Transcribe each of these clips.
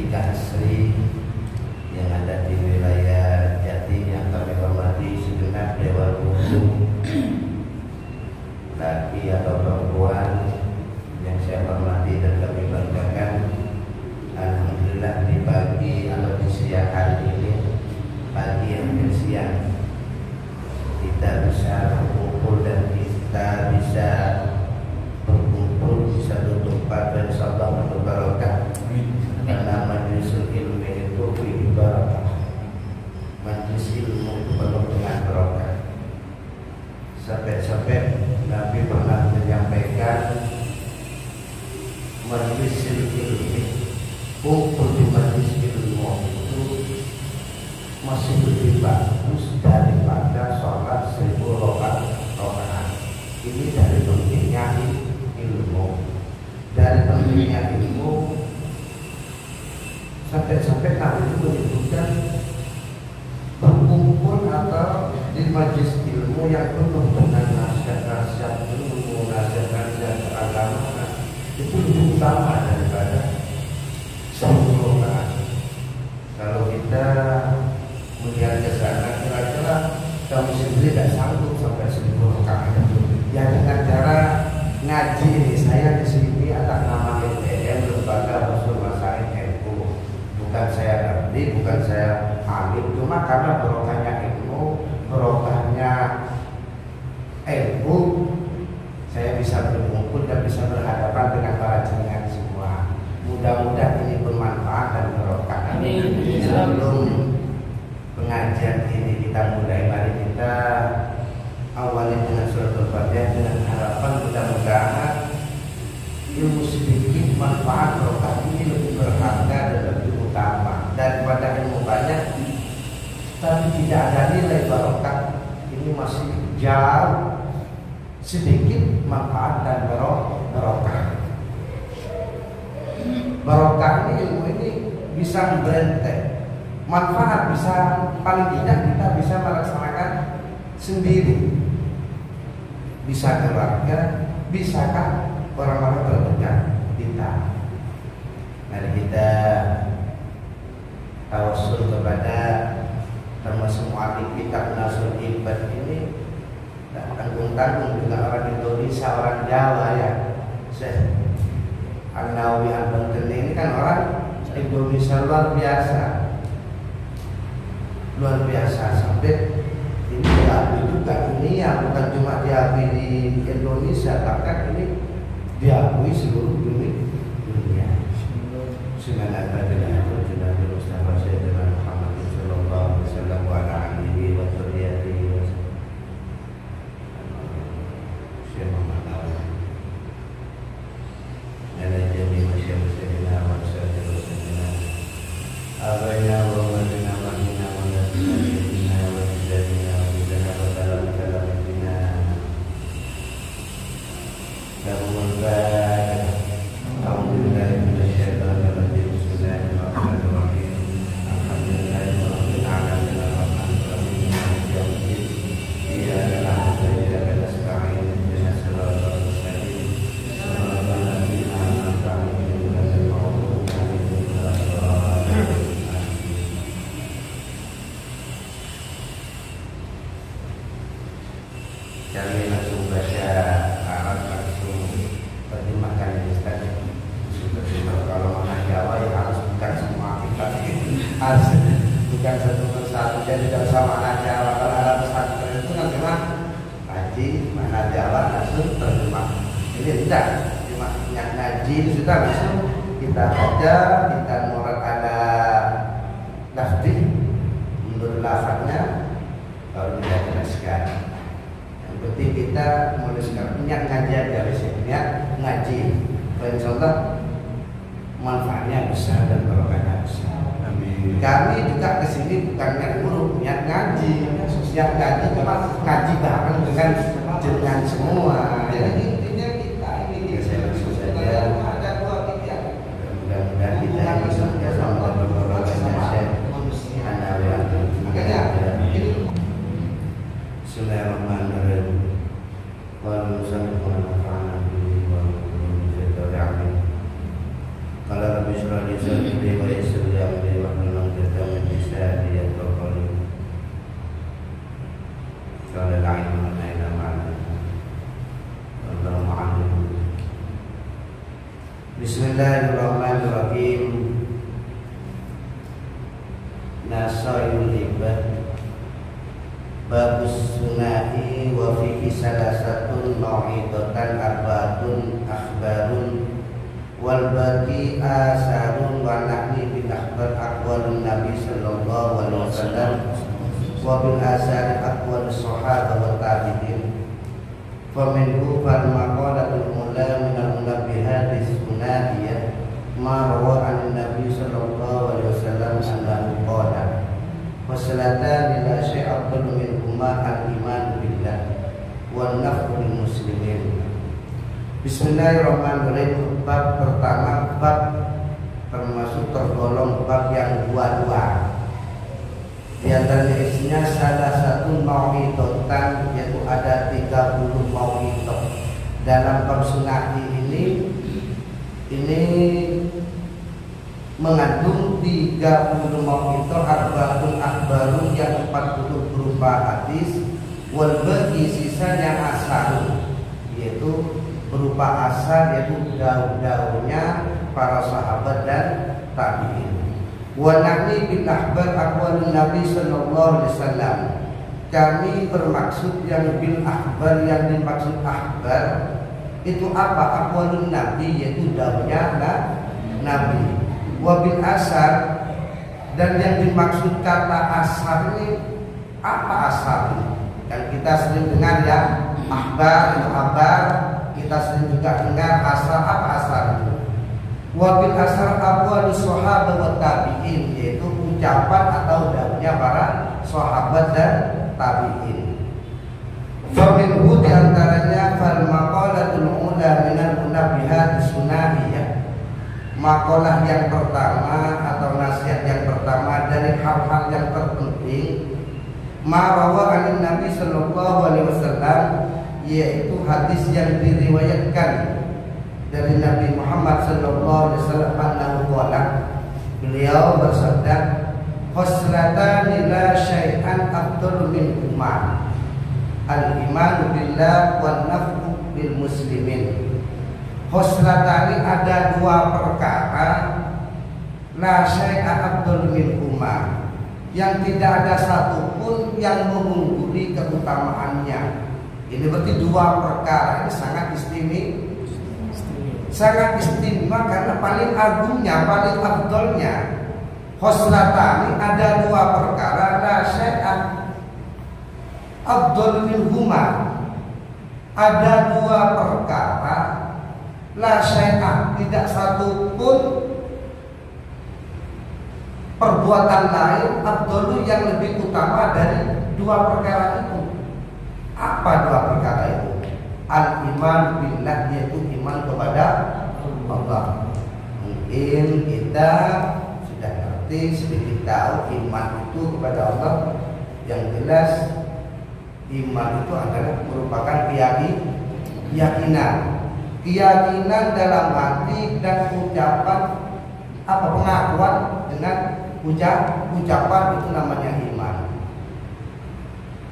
Tika Asri yang ada di wilayah Jatim yang kami hormati segenap Dewan Umum, laki atau perempuan yang saya hormati dan kami banggakan. Alhamdulillah di pagi atau di siang hari ini, pagi hampir siang, kita bisa berkumpul dan kita bisa berkumpul di satu tempat dan insyaallah penuh barokah. Karena majlisul ilmi itu ibaratah, majlis ilmu itu penuh dengan barokah. Sampai-sampai Nabi pernah menyampaikan majlisul ilmi, kumpul di majlis ilmu itu masih lebih bagus daripada sholat 1000 rakaat. Ini dari pentingnya ilmu, dari pentingnya ilmu. Sampai-sampai Nabi itu menyebutkan berkumpul atau di majlis ilmu yang penuh dengan nasihat-nasihat ilmu, nasihat-nasihat agama, itu lebih utama daripada 10 rakaat. Kalau kita melihat ke sana, kira-kira kamu sendiri tidak sanggup sampai 10 rakaat. Ya dengan cara ngaji ini, saya di sini atas nama LPM, Lembaga Rasul Masail NU. Bukan saya ngerti, bukan saya alim, cuma karena barokahnya ilmu, barokahnya ilmu, saya bisa berkumpul dan bisa berhadapan dengan para jenengan semua. Mudah-mudahan ini bermanfaat dan barokah. Sebelum pengajian ini kita mulai, mari kita awali dengan surat Al-Fatihah dengan harapan mudah-mudahan ilmu sedikit manfaat barokah ini lebih berharga dan lebih utama daripada ilmu banyak tapi tidak ada nilai barokah. Ini masih jauh, sedikit manfaat dan barokah. Barokah ini, ilmu ini bisa memberentek, manfaat bisa, paling tidak kita bisa melaksanakan sendiri, bisa keluarga, bisakah orang-orang terdekat kita. Mari kita tawassul kepada termasuk mu'alif kitab Nasrul Ibad ini, tanggung-tanggung dengan orang Indonesia, orang Jawa ya. Syekh An-Nawawi Al-Bantani ini kan orang Indonesia luar biasa sampai ini diakui juga ini yang bukan cuma diakui di Indonesia, bahkan ini diakui seluruh dunia. Kami langsung baca Arab, langsung terjemahkan ini tadi. Kalau mana Jawa ya harus bukan semua kita, harus bukan satu persatu. Jadi tidak usah mana Jawa. Kalau Arab pesantren itu kan cuma ngaji, mana Jawa langsung terjemah. Ini tidak, cuma ngaji sudah langsung kita baca, kita murad ada lafzi, menurut lafaznya baru kita jelaskan. Penting kita menuliskan niat ngaji aja, niat ngaji. Insyaallah manfaatnya besar dan barokahnya besar. Amin. Kami juga kesini bukan niat guru, niat ngaji. Niat ngaji cuma ngaji bareng dengan semua. Jadi intinya kita ini saya langsung saja ada dua pikiran. Mudah-mudahan kita bisa bersama dan berbarokahnya. Makanya ini Bismillahirrahmanirrahim. Kalau Rabbi syrah li sadri wa yassir Bismillahirrahmanirrahim. Nasailul ibad babus sunahi wa fihi salasatun mau'idatan arba'atun akhbarun wal baqi asarun wa nahni bil akhbar aqwalun nabi sallallahu alaihi wasallam wa bil asari aqwalus sahaba wa tabi'in. Faminhu fal maqalatul ula minal munabbihati sunahiyah ma rawa an nabi sallallahu alaihi wasallam annahu qala wasalatan la syai'a afdalu min umma al-iman billah wa naf'u lil muslimin. Bismillahirrahmanirrahim. Bab pertama, bab termasuk tergolong bab yang dua-dua. Di antaranya isinya salah satu mau'idatan, yaitu ada 30 mau'idah. Dalam bab sunnah ini mengandung 30 mau'idah, arba'atun akhbarun yang 40 berupa hadis, wal baqi sisanya asar, yaitu berupa asar, yaitu daun-daunnya para sahabat dan tabi'in. Wa nahni bil akhbar aqwalun nabi sallallahu alaihi wasallam. Kami bermaksud yang bil akhbar, yang dimaksud akhbar itu apa? Aqwalun nabi, yaitu daunnya nabi. Wa bil asar, dan yang dimaksud kata asar ini apa asar ini? Dan kita sering dengar ya, akhbar itu kabar, kita sering juga dengar asar. Apa asar itu? Wabil asar aqwalus sahabat wa tabi'in, yaitu ucapan atau daunnya para sahabat dan tabi'in. Faminhu diantaranya fal maqalatul ula minal munabbihat sunahiyah. Makalah yang pertama atau nasihat yang pertama dari hal-hal yang terpenting, ma rawa an Nabi sallallahu alaihi wasallam, yaitu hadis yang diriwayatkan dari Nabi Muhammad sallallahu alaihi wasallam annahu qala, beliau bersabda, khoslatani la syai'an afdalu minhuma al-iman billah wan naf'u bil muslimin. Khoslatani, ada dua perkara, la syai'an afdalu minhuma, yang tidak ada satupun yang mengungguli keutamaannya. Ini berarti dua perkara ini sangat istimewa karena paling agungnya, paling afdolnya. Khoslatani, ada dua perkara, la syai'an afdalu minhuma, ada dua perkara, la syai'an, tidak satu pun perbuatan lain afdalu yang lebih utama dari dua perkara itu. Apa dua perkara itu? Al-iman billah, yaitu iman kepada Allah. Mungkin kita sudah ngerti, sedikit tahu iman itu kepada Allah. Yang jelas iman itu adalah merupakan keyakinan dalam hati dan ucapan, pengakuan dengan ucapan, itu namanya iman.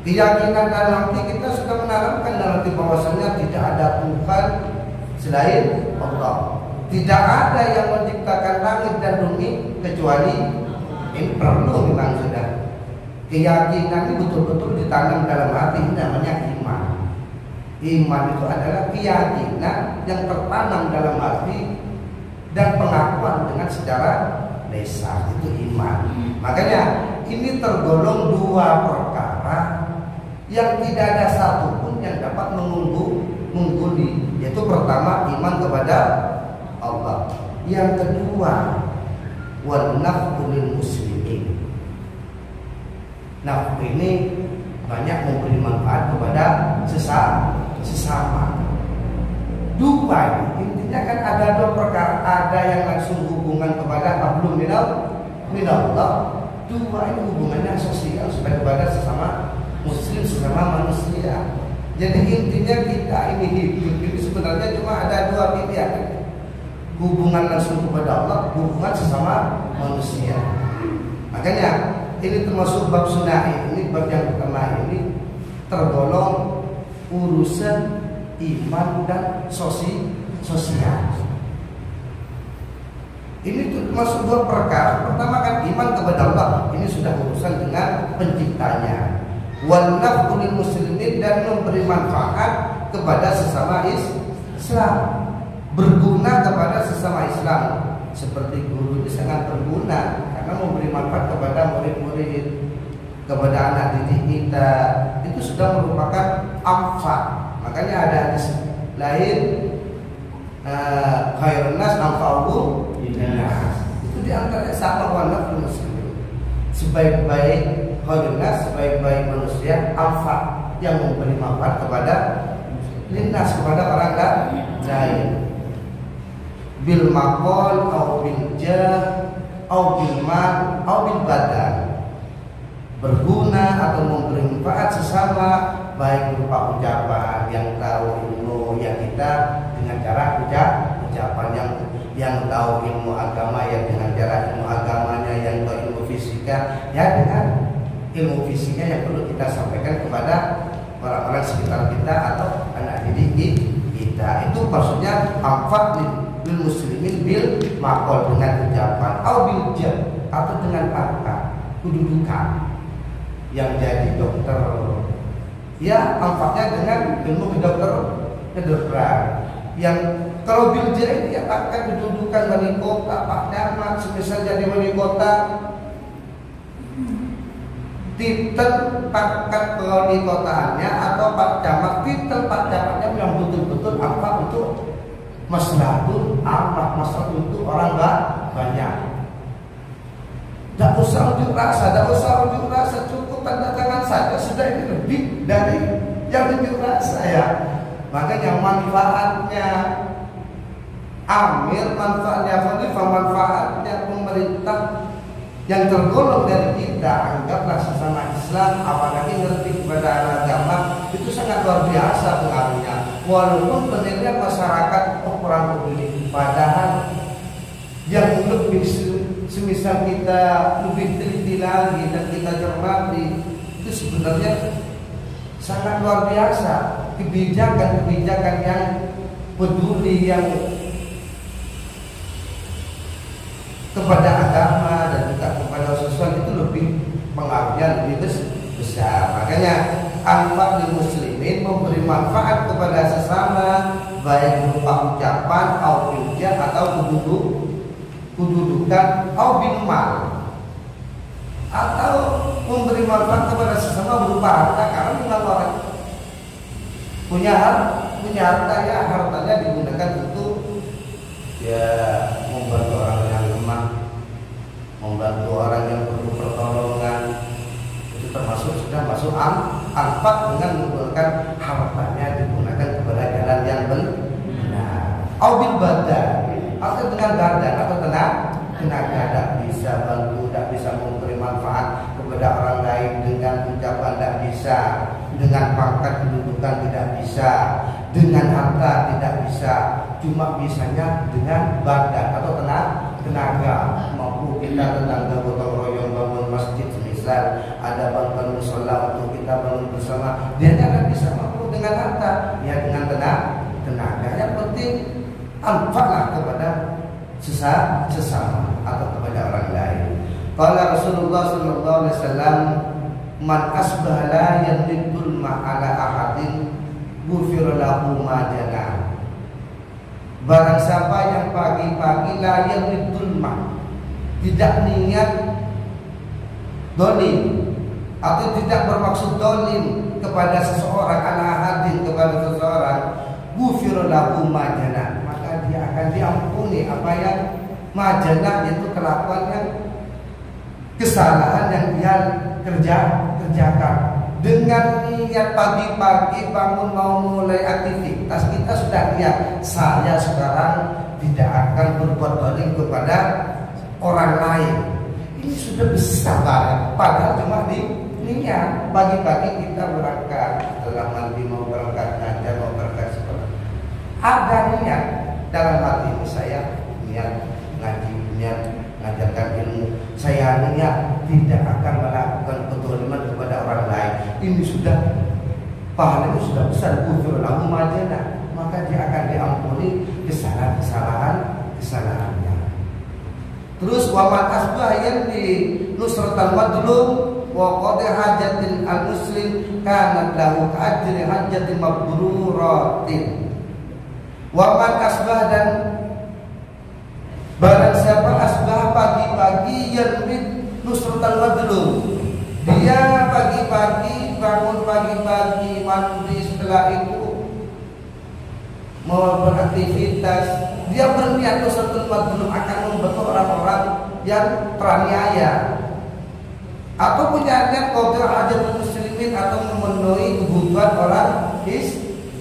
Keyakinan dalam hati kita sudah menanamkan dalam hati bahwasanya tidak ada Tuhan selain Allah. Tidak ada yang menciptakan langit dan bumi kecuali ini. Perlu memang sudah keyakinan ini betul-betul ditanam dalam hati, ini namanya iman. Iman itu adalah keyakinan yang tertanam dalam hati dan pengakuan dengan secara lisan, itu iman. Makanya ini tergolong dua perkara yang tidak ada satupun yang dapat mengungguli, yaitu pertama iman kepada Allah, yang kedua wan naf'u lil muslimin. Naf'u ini banyak memberi manfaat kepada sesama. Dua intinya kan ada dua perkara, ada yang langsung hubungan kepada hablum minallah, dua ini hubungannya sosial supaya kepada sesama muslim, sesama manusia. Jadi intinya kita ini hidup ini sebenarnya cuma ada dua pilihan, hubungan langsung kepada Allah, hubungan sesama manusia. Makanya ini termasuk bab sunnah ini, bab yang pertama ini tergolong urusan iman dan sosial. termasuk dua perkara. Pertama kan iman kepada Allah, ini sudah urusan dengan penciptanya. Wal naf'u lil muslimin, dan memberi manfaat kepada sesama Islam, berguna kepada sesama Islam. Seperti guru itu sangat berguna karena memberi manfaat kepada murid-murid, kepada anak didik kita, itu sudah merupakan amfat. Makanya ada hadis lain, khairun nas anfa'uhum linnas. Itu diantaranya sama warna muslim. Sebaik-baik khairun nas, sebaik-baik manusia, amfat, yang memberi manfaat kepada linnas, kepada orang lain. Bil maqal au bil jah au bil mal au bil badan, berguna atau memberi manfaat sesama, baik berupa ucapan yang tahu ilmu yang kita dengan cara ucapan, yang tahu ilmu agama ya dengan cara ilmu agamanya, yang tahu ilmu fisika ya dengan ilmu fisiknya yang perlu kita sampaikan kepada orang-orang sekitar kita atau anak didik kita. Itu maksudnya manfaat lil muslimin bil maqal, dengan ucapan, au bil jah, atau dengan pangkat kedudukan. Yang jadi dokter ya manfaatnya dengan ilmu kedokteran. Yang kalau bil jah ini ya pangkat kedudukan wali kota, Pak Camat, semisal jadi wali kota, titel pangkat wali kotaannya atau Pak Camat, titel Pak Camatnya yang betul-betul apa untuk maslahatul amat, maslahat untuk orang banyak. Tidak usah unjuk rasa, cukup tanda tangan saja sudah, ini lebih dari yang unjuk rasa ya. Makanya manfaatnya amir, manfaatnya khalifah, manfaatnya pemerintah yang tergolong dari kita, anggaplah sesama Islam, apalagi ngerti kepada agama, itu sangat luar biasa pengaruhnya. Walaupun penilaian masyarakat kurang peduli, padahal yang lebih semisal kita lebih teliti lagi dan kita cermati, itu sebenarnya sangat luar biasa. Kebijakan-kebijakan yang peduli, yang kepada agama dan juga kepada sosial, itu lebih pengaruhnya lebih besar. Makanya anfa lil muslimin, memberi manfaat kepada sesama, baik berupa ucapan, au bil jah, atau kedudukan, au bil mal, atau memberi manfaat kepada sesama berupa harta. Karena memang orang punya harta ya, hartanya digunakan untuk ya membantu orang yang lemah, membantu orang yang perlu pertolongan. Itu termasuk sudah masuk anfaq dengan menggunakan hartanya digunakan kepada jalan yang benar. Au bil badan, atau dengan badan atau tenaga, tidak bisa bantu, tidak bisa memberi manfaat kepada orang lain dengan ucapan, tidak bisa, dengan pangkat kedudukan tidak bisa, dengan harta tidak bisa, cuma bisanya dengan badan atau tenaga. Mampu kita tetangga gotong royong bangun masjid semisal, ada bantuan musola untuk kita bangun bersama, dia tidak bisa mampu dengan harta, ya dengan tenaga. Yang penting anfaklah kepada sesama atau kepada orang lain. Qala Rasulullah sallallahu alaihi wasallam, man asbaha la yadul ma'ala ahadin ghufira lahu ma jana. Barang siapa yang pagi-pagi la yadul ma, tidak niat dolim atau tidak bermaksud dolim kepada seseorang, ala ahadin, kepada seseorang, ghufira lahu ma jana, maka dia akan diampuni apa yang majana, yaitu kelakuan yang kesalahan yang dia kerjakan. Dengan niat pagi-pagi bangun mau mulai aktivitas, kita sudah lihat saya sekarang tidak akan berbuat dolim kepada orang lain. Ini sudah besar banget. Padahal cuma di niat pagi-pagi kita berangkat, setelah mandi mau berangkat ngajar, mau berangkat sekolah, ada niat dalam hati ini, saya niat ngaji, niat mengajarkan ilmu, saya niat tidak akan melakukan kezaliman kepada orang lain. Ini sudah pahalanya sudah besar, ghufira lahu ma jana, maka dia akan diampuni kesalahannya. Terus waman asbah yang di nusratal madlum wa qadi hajatin al muslim kana lahu ajri hajatin mabruratin. Waman asbah dan barang siapa asbah pagi-pagi yarmid nusratal madlum, dia pagi-pagi bangun pagi-pagi mandi, setelah itu mau beraktivitas, dia berniat nusratul madlum akan membantu orang-orang yang teraniaya, atau punya niat qada hajatul muslimin atau memenuhi kebutuhan orang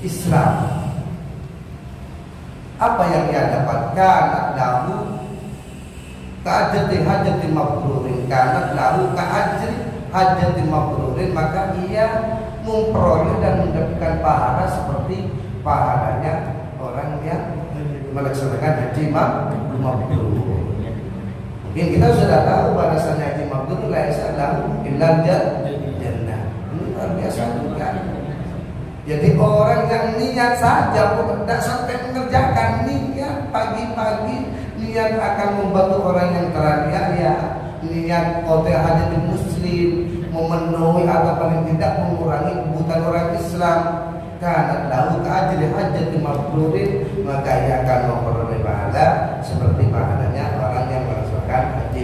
Islam. Apa yang dia dapatkan lahu ka'ajri hajatin mabrurin, karena lahu ka'ajri hajatin mabrurin, maka ia memperoleh dan mendapatkan pahala seperti pahalanya orang yang melaksanakan haji mabrur. Mungkin kita sudah tahu bahasanya haji mabrur laisa lahu illa jannah. Ini luar biasa juga. Jadi orang yang niat saja tidak sampai mengerjakan, niat pagi-pagi niat akan membantu orang yang teraniaya, niat qada hajatul muslim, memenuhi atau paling tidak mengurangi kebutuhan orang Islam, karena lahu ka'ajri hajatin mabrurin, maka ia akan memperoleh pahala seperti pahalanya orang yang melaksanakan haji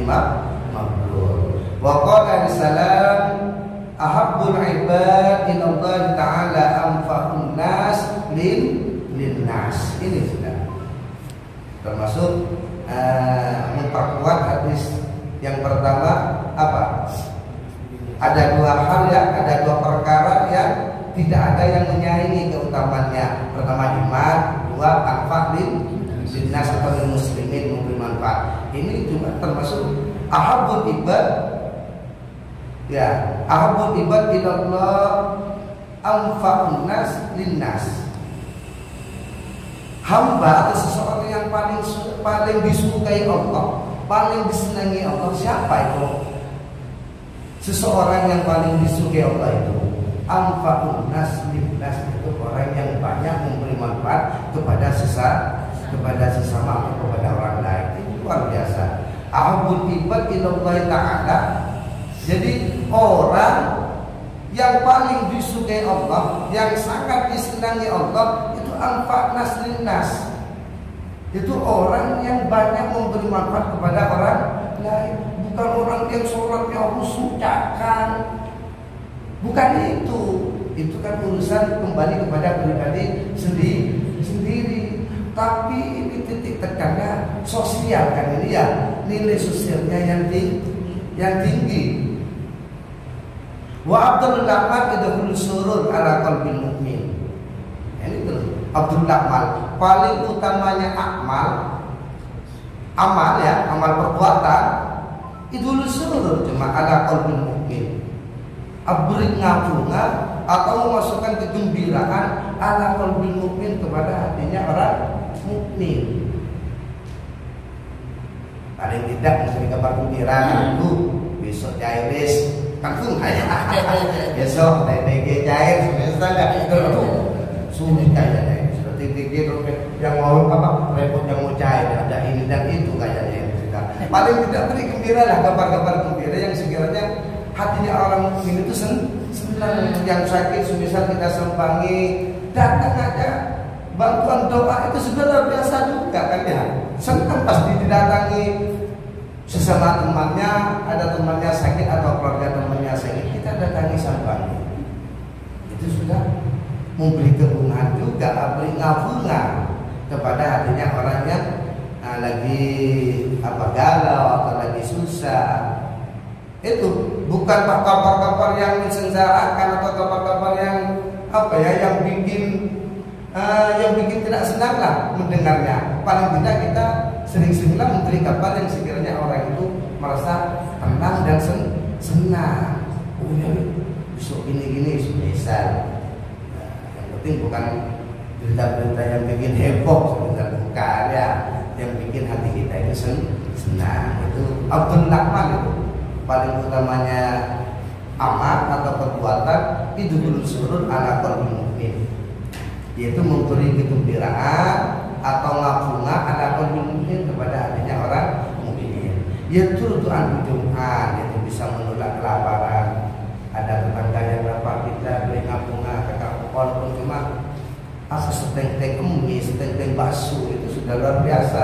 mabrur. Wa qala salam ahabbul ibad ilallah ta'ala anfa'un nas linnas. Ini sudah termasuk memperkuat hadis yang pertama apa? Ada dua hal ya, ada dua perkara yang tidak ada yang menyaingi keutamaannya. Pertama iman, dua manfaat linnas atau lil muslimin, memberi manfaat. Ini juga termasuk ahabbul ibad. Ya, ahabbul ibad ilallah anfa'un nas linnas. Hamba atau seseorang yang paling disukai Allah, paling disenangi Allah, siapa itu? Seseorang yang paling disukai Allah itu anfa'un nas linnas, itu orang yang banyak memberi manfaat kepada sesama atau kepada orang lain. Itu luar biasa. Ahabbul ibad ilallah ta'ala. Jadi orang yang paling disukai Allah, yang sangat disenangi Allah, itu anfa' nas linnas. Itu orang yang banyak memberi manfaat kepada orang lain. Bukan orang yang sholatnya khusyukan. Bukan itu. Itu kan urusan kembali kepada pribadi sendiri. Tapi ini titik tekannya sosial kan ini ya, nilai sosialnya yang tinggi. Wa Abdul Lakmal idhul surur ala qalbil mu'min. Ini terus Abdul Lakmal, paling utamanya amal ya, amal perbuatan idhul surur cuma ala qalbil mu'min. Abrik ngabunga atau memasukkan kegembiraan ala qalbil mu'min kepada hatinya orang mukmin. Paling tidak mesti kabar gembira dulu, besok jairis langsung aja besok TTG cair semester sulit kayaknya seperti TTG yang mau apa repot yang mau cair ada ini dan itu kayaknya paling tidak beri gembira lah, kabar-kabar gembira yang sekiranya hatinya orang mukmin itu senang. Yang sakit semisal kita sempangi, datang aja bantuan doa itu sudah biasa juga kan ya, senang pasti didatangi sesama temannya, ada temannya sakit atau keluarga temannya sakit, kita datangi sampai itu sudah memberi kebungaan juga, beri ngabungan kepada hatinya orang yang lagi galau atau lagi susah. Itu bukan kabar-kabar yang mensengsarakan atau kabar-kabar yang yang bikin tidak senang lah mendengarnya. Paling tidak kita sering-seringlah memberi kabar yang sekiranya orang itu merasa tenang dan senang. Oh ya, besok gini-gini misal. Yang penting bukan berita-berita yang bikin heboh, bukan ya, yang bikin hati kita itu senang. Itu Abdul Lakmal itu paling utamanya amal atau perbuatan itu surur ala qalbil mukmin, yaitu memberi kegembiraan atau ngabunga ala qalbil mukmin kepada hatinya orang mukmin. Yaitu doa Jumat, yaitu bisa menolak kelaparan. Ada tetangga yang lapar, kita beli bunga ke kampung, walaupun cuma setengteng mie, setengteng bakso, itu sudah luar biasa.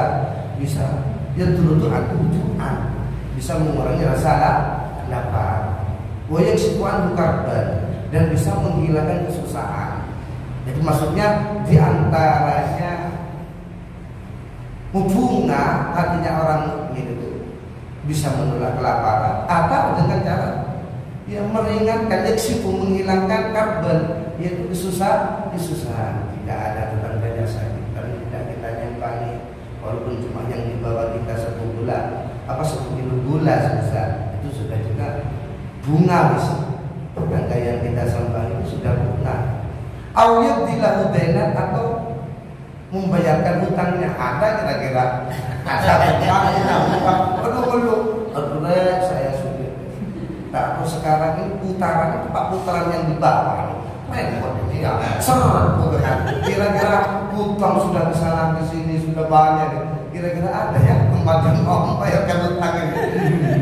Bisa yaitu doa Jumat, bisa mengurangi rasa lapar. Woyak sikuan bukarban, dan bisa menghilangkan kesusahan. Jadi maksudnya diantaranya bunga, artinya orang mukmin itu bisa menolak kelaparan atau dengan cara yang meringankan, yaksifu, menghilangkan karbon, yaitu kesusahan. Tidak ada tetangganya sakit, tapi tidak kita nyampangi, walaupun cuma yang di bawah kita 1 kilo gula susah, itu sudah juga bunga bisa. Tetangga yang kita sampai itu sudah bunga. Awiyat dilahu dainan, atau membayarkan hutangnya. Ada kira-kira ada perlu saya sudah tak, aku sekarang ini putaran yang di bawah kira-kira hutang sudah kesana ke sini sudah banyak. Kira-kira ada ya kembali mau membayarkan hutang ini?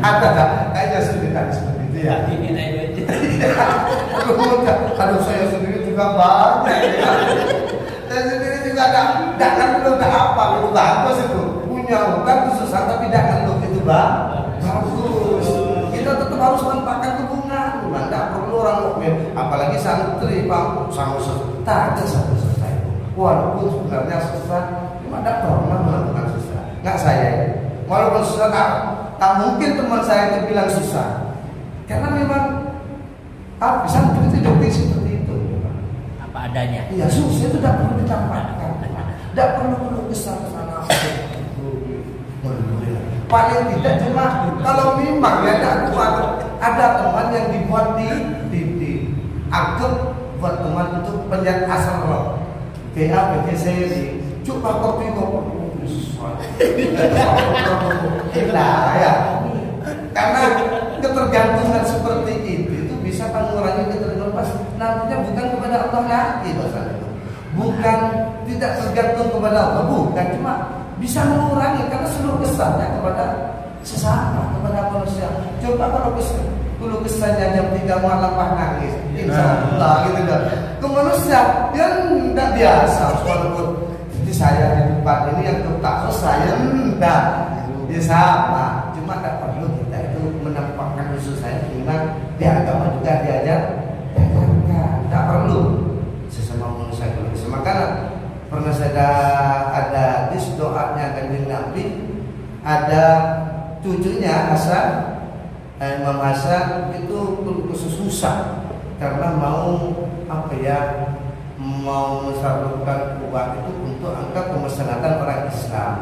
Ada tak? Kayaknya sudah seperti itu ya. Aduh, saya sendiri juga banyak ya. Saya sendiri juga tidak perlu apa itu bagus itu, punya hutang itu susah, tapi tidak perlu itu bagus. Kita tetap harus manfaatkan hubungan. Tidak perlu orang mukmin, apalagi santri pak sama tak ada satu selesai. Walaupun sebenarnya susah, cuma tidak pernah melakukan susah. Nggak saya, walaupun susah tak mungkin teman saya itu bilang susah, karena memang santri itu jadi seperti itu. Apa adanya. Iya, susah itu tidak perlu dicampakkan, tidak perlu kesana-sana. Paling tidak cuma kalau memang ya ada teman yang dibuat di anggap buat teman untuk penyiar asal roh. BC coba kopi ya. Karena ketergantungan seperti itu bisa mengurangi ketergantungan. Nantinya bukan kepada Allah lagi bahasa itu. Bukan tidak tergantung kepada Allah, bukan, cuma bisa mengurangi karena seluruh kesannya kepada sesama, kepada manusia. Coba kalau kesannya jam 3 malam nangis, insya Allah gitu kan. Ke manusia yang tidak biasa, walaupun jadi saya di depan ini yang tak selesai, tidak, ya sama. Cuma tidak perlu kita itu menampakkan khusus saya, karena di agama juga diajar, tidak perlu sesama manusia kalau bisa. Makanya pernah saya ada di doanya Kanjeng Nabi, ada cucunya Hasan, Imam Hasan itu susah karena mau mau mensalurkan uang itu untuk angkat kemaslahatan orang Islam.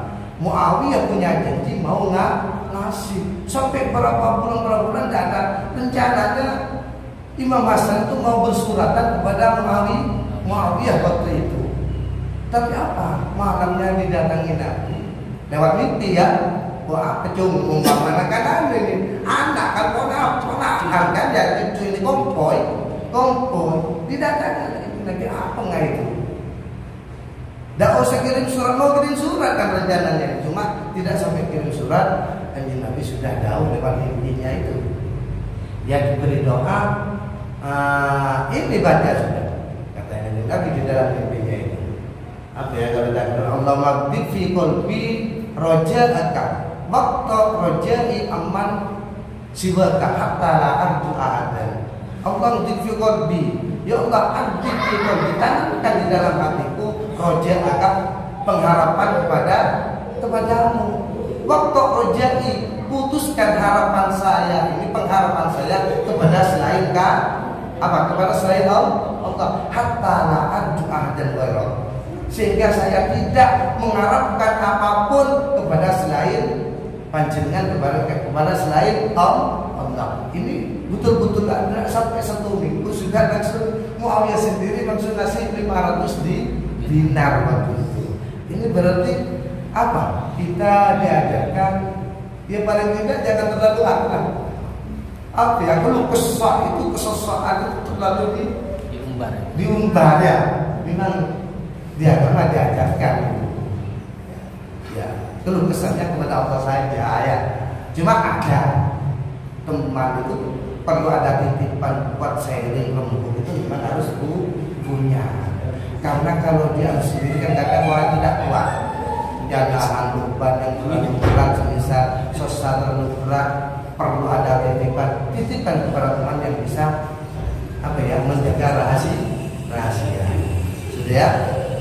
Muawiyah punya janji mau ngasih sampai berapa bulan tidak ada. Rencananya Imam Hasan itu mau bersuratan kepada Muawiyah waktu itu. Tapi apa? Malamnya didatangi Nabi lewat mimpi ya. Wah, kecung umpamanya kan ini anak kan ponakan kan ya, cucu ini kompoy didatangi Nabi apa nggak itu? Tidak usah kirim surat, mau kirim surat kan rencananya, cuma tidak sampai kirim surat. Kanjeng Nabi sudah tahu lewat mimpinya itu. Dia diberi doa, ini baca sudah. Kata Kanjeng Nabi di dalam mimpinya itu. Apa ya kalau kita Allah mabdi fi qalbi raja'aka waqta raja'i amman siwaka hatta la arju ahadan. Allah fi qalbi, ya Allah arju fi qalbi, tanamkan di dalam hatiku raja'aka, pengharapan kepadamu. Waqta raja'i, putuskan harapan saya, ini pengharapan saya kepada selain kepada selain Allah, hatta la arju ahadan ghairah, sehingga saya tidak mengharapkan apapun kepada selain panjenengan, kepada selain Allah. Ini betul-betul tidak sampai 1 minggu sudah langsung Muawiyah sendiri langsung ngasih 500 dinar waktu itu. Ini berarti apa? Kita diajarkan ya paling tidak jangan terlalu akrab. Apa ya? Kalau kesal itu kesesaan itu terlalu diumbar ya. Memang dia pernah diajarkan ya, keluh kesahnya kepada Allah saja ya. Cuma ada teman itu perlu ada titipan buat sharing rembuk itu memang harus punya. Karena kalau dia sendiri kan kadang orang tidak kuat, dia nahan beban yang terlalu berat, semisal sosial terlalu berat, perlu ada titipan kepada teman yang bisa menjaga rahasia. Sudah ya.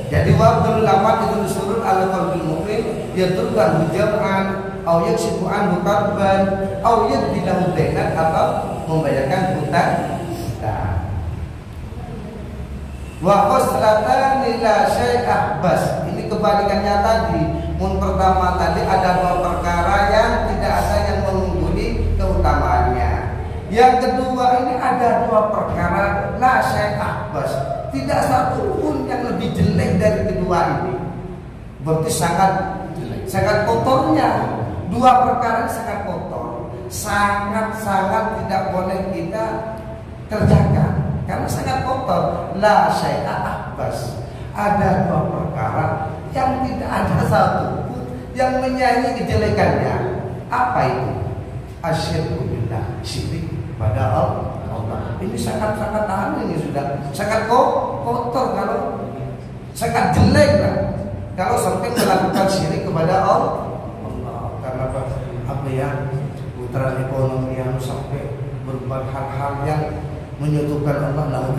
Jadi waktu lamat itu disuruh ala qalbil mu'min yatrukan hujam'an au yaksibu'an hukarban au yadbilahu dainan atau membayarkan hutang. Wa qaslatan la syai'ah bas. Ini kebalikannya tadi. Mun pertama tadi ada dua perkara yang tidak ada yang mengungguli keutamaannya. Yang kedua ini ada dua perkara la syai'ah bas. Tidak satu pun yang lebih jelek dari kedua ini. Berarti sangat kotornya. Dua perkara sangat kotor. Sangat tidak boleh kita kerjakan. Karena sangat kotor. La syai'ah bas. Ada dua perkara yang tidak ada satu pun yang menyanyi kejelekannya. Apa itu? Asyirku billah, syirik pada Allah. Ini sangat ini sudah sangat kotor, kalau sangat jelek lah kalau sampai melakukan syirik kepada Allah. Karena putaran ekonomi yang sampai berbuat hal-hal yang menyekutukan Allah.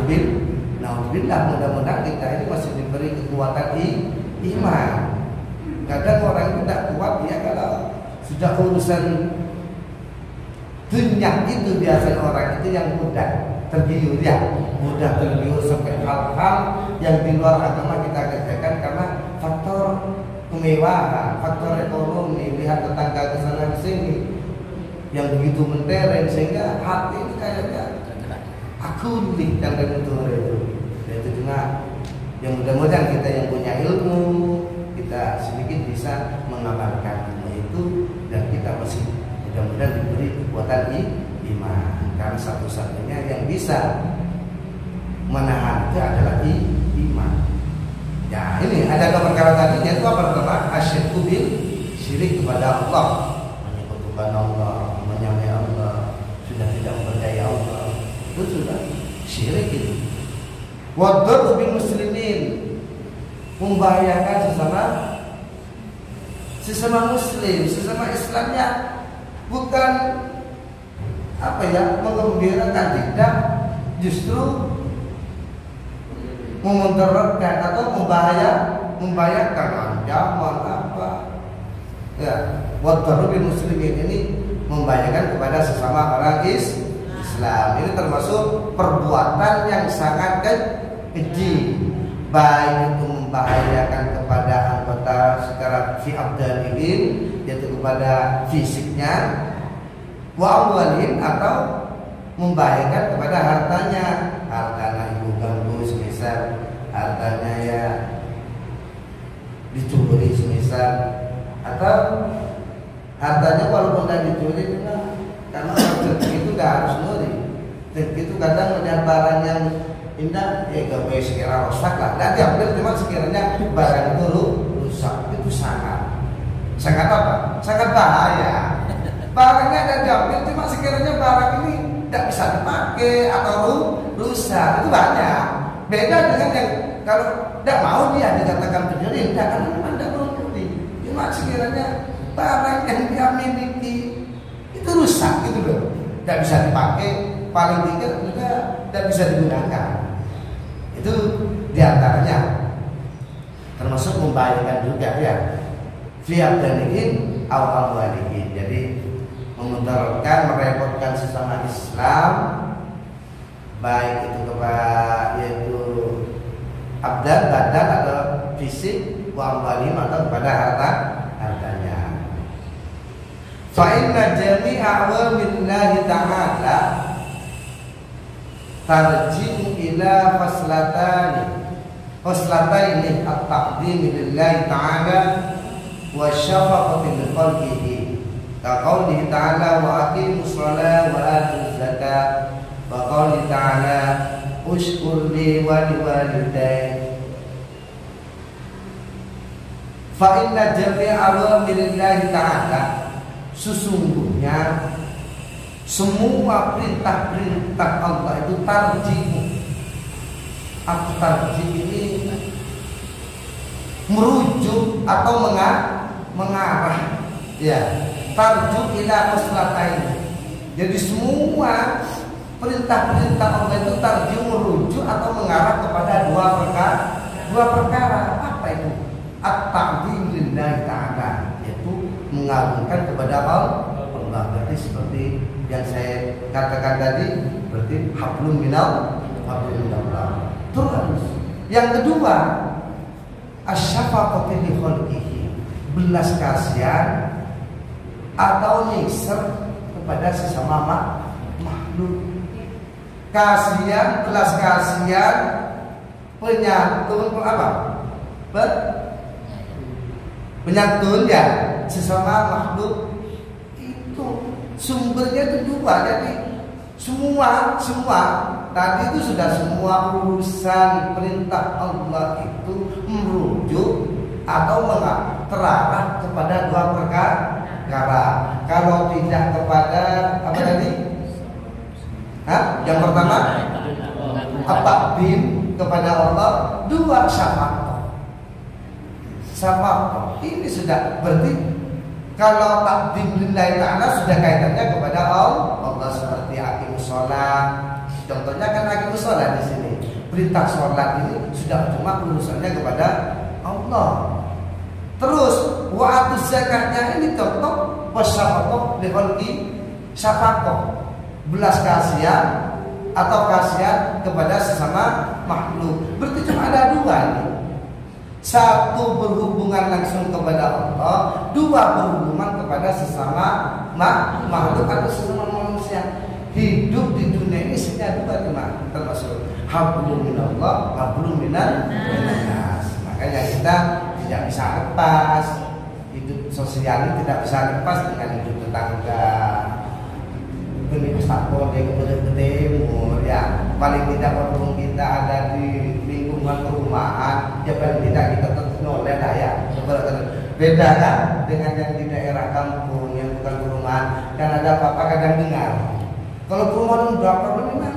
Naudzubillah, mudah-mudahan kita ini masih diberi kekuatan iman. Kadang orang itu tidak kuat ya kalau sudah urusan dunia itu, biasanya orang itu yang mudah tergiur sampai hal-hal yang di luar agama kita kerjakan karena faktor kemewahan, faktor ekonomi, lihat tetangga kesana kesini yang begitu mentereng sehingga hati ini kayaknya aku nih yang betul itu. Itu juga yang mudah-mudahan kita yang punya ilmu kita sedikit bisa mengamalkan ilmu itu dan kita masih mudah-mudahan diberi kekuatan iman. Karena satu-satunya yang bisa menahan itu adalah iman. Ya ini ada dua perkara tadi, yaitu apa? Pertama asyirku bil, syirik kepada Allah, menyekutukan Allah, menyamai Allah, sudah tidak mempercayai Allah, itu sudah syirik itu. Wadhur bil muslimin, membahayakan sesama muslim, sesama Islamnya, bukan mengembirakan, tidak, justru memudaratkan atau membahayakan ancaman ya. Wadhur bil muslimin ini membahayakan kepada sesama orang Islam. Ini termasuk perbuatan yang sangat keji, baik itu membahayakan kepada anggota secara fi abdanihim, yaitu kepada fisiknya, wa amwalihim, atau membahayakan kepada hartanya ibu ganggu, semisal hartanya ya dicuri semisal, atau hartanya walaupun tidak dicuri karena rezeki itu tidak harus nyuri. Rezeki itu kadang melihat barang yang indah ya gak boleh sekira rusak lah, dan diambil cuma sekiranya barang itu rusak, itu sangat bahaya. Barangnya ada diambil cuma sekiranya barang ini tidak bisa dipakai atau rusak, itu banyak. Beda dengan yang kalau tidak mau dia dikatakan pencuri, tidak, karena memang tidak mau pencuri, cuma sekiranya barang yang dia miliki itu rusak gitu loh, tidak bisa dipakai, paling tidak juga tidak bisa digunakan. Itu diantaranya termasuk membahayakan juga ya. Fiab dan ingin awal-awalihin, jadi memudaratkan, merepotkan sesama Islam, baik itu yaitu abdan, badan atau fisik, wa amwalim, atau kepada hartanya. Fa inna jami'a awamillahi ta'ala tarji'u ila faslataini at-taqdim lillahi ta'ala wa syafaqati li khalqihi. Kaqaulihi ta'ala wa aqimus shalah wa atuz zakah, wa qaulihi ta'ala ushkur li wa liwalidayk. Fa inna jami'a awamirillahi ta'ala, sesungguhnya semua perintah-perintah Allah itu tarji'u. Aku tarji' ini merujuk atau mengarah. Ya, tarju ila maslahatain. Jadi semua perintah-perintah Allah itu tarji merujuk atau mengarah kepada dua perkara. Apa itu? At-ta'zim lillahi ta'ala, yaitu mengagungkan kepada Allah. Berarti seperti yang saya katakan tadi, berarti hablum minallah. Terus yang kedua, asyafaqatu li khalqihi, belas kasihan atau nisr kepada sesama makhluk. Kasihan, belas kasihan, penyantun apa? Penyantun ya sesama makhluk itu sumbernya itu dua. Jadi semua tadi itu sudah semua urusan perintah Allah itu merujuk atau terarah kepada dua perkara. Kalau tidak kepada apa tadi? Yang pertama at-ta'zim kepada Allah, dua syafaqah. Ini sudah berarti kalau takdim lillahi ta'ala sudah kaitannya kepada Allah, seperti aqimus shalah. Contohnya kan aqimus shalah di sini. Perintah sholat ini sudah cuma urusannya kepada Allah. Terus wa'atuz zakatnya ini contoh wasyafaqah li khalqi, syafaqah, belas kasihan atau kasihan kepada sesama makhluk. Berarti cuma ada dua ini. Satu berhubungan langsung kepada Allah, dua berhubungan kepada sesama makhluk atau sesama manusia. Hidup di dunia ini sebenarnya dua cuma, termasuk hablum minallah, hablum minannas. Makanya kita tidak bisa lepas hidup sosial ini, tidak bisa lepas dengan hidup tetangga. Ini Ustaz yang bertemu ya, paling tidak walaupun kita ada di lingkungan perumahan, ya paling tidak kita tetap noleh lah ya. Beda kan dengan yang di daerah kampung yang bukan perumahan, kan ada apa-apa kadang dengar. Kalau perumahan berapa memang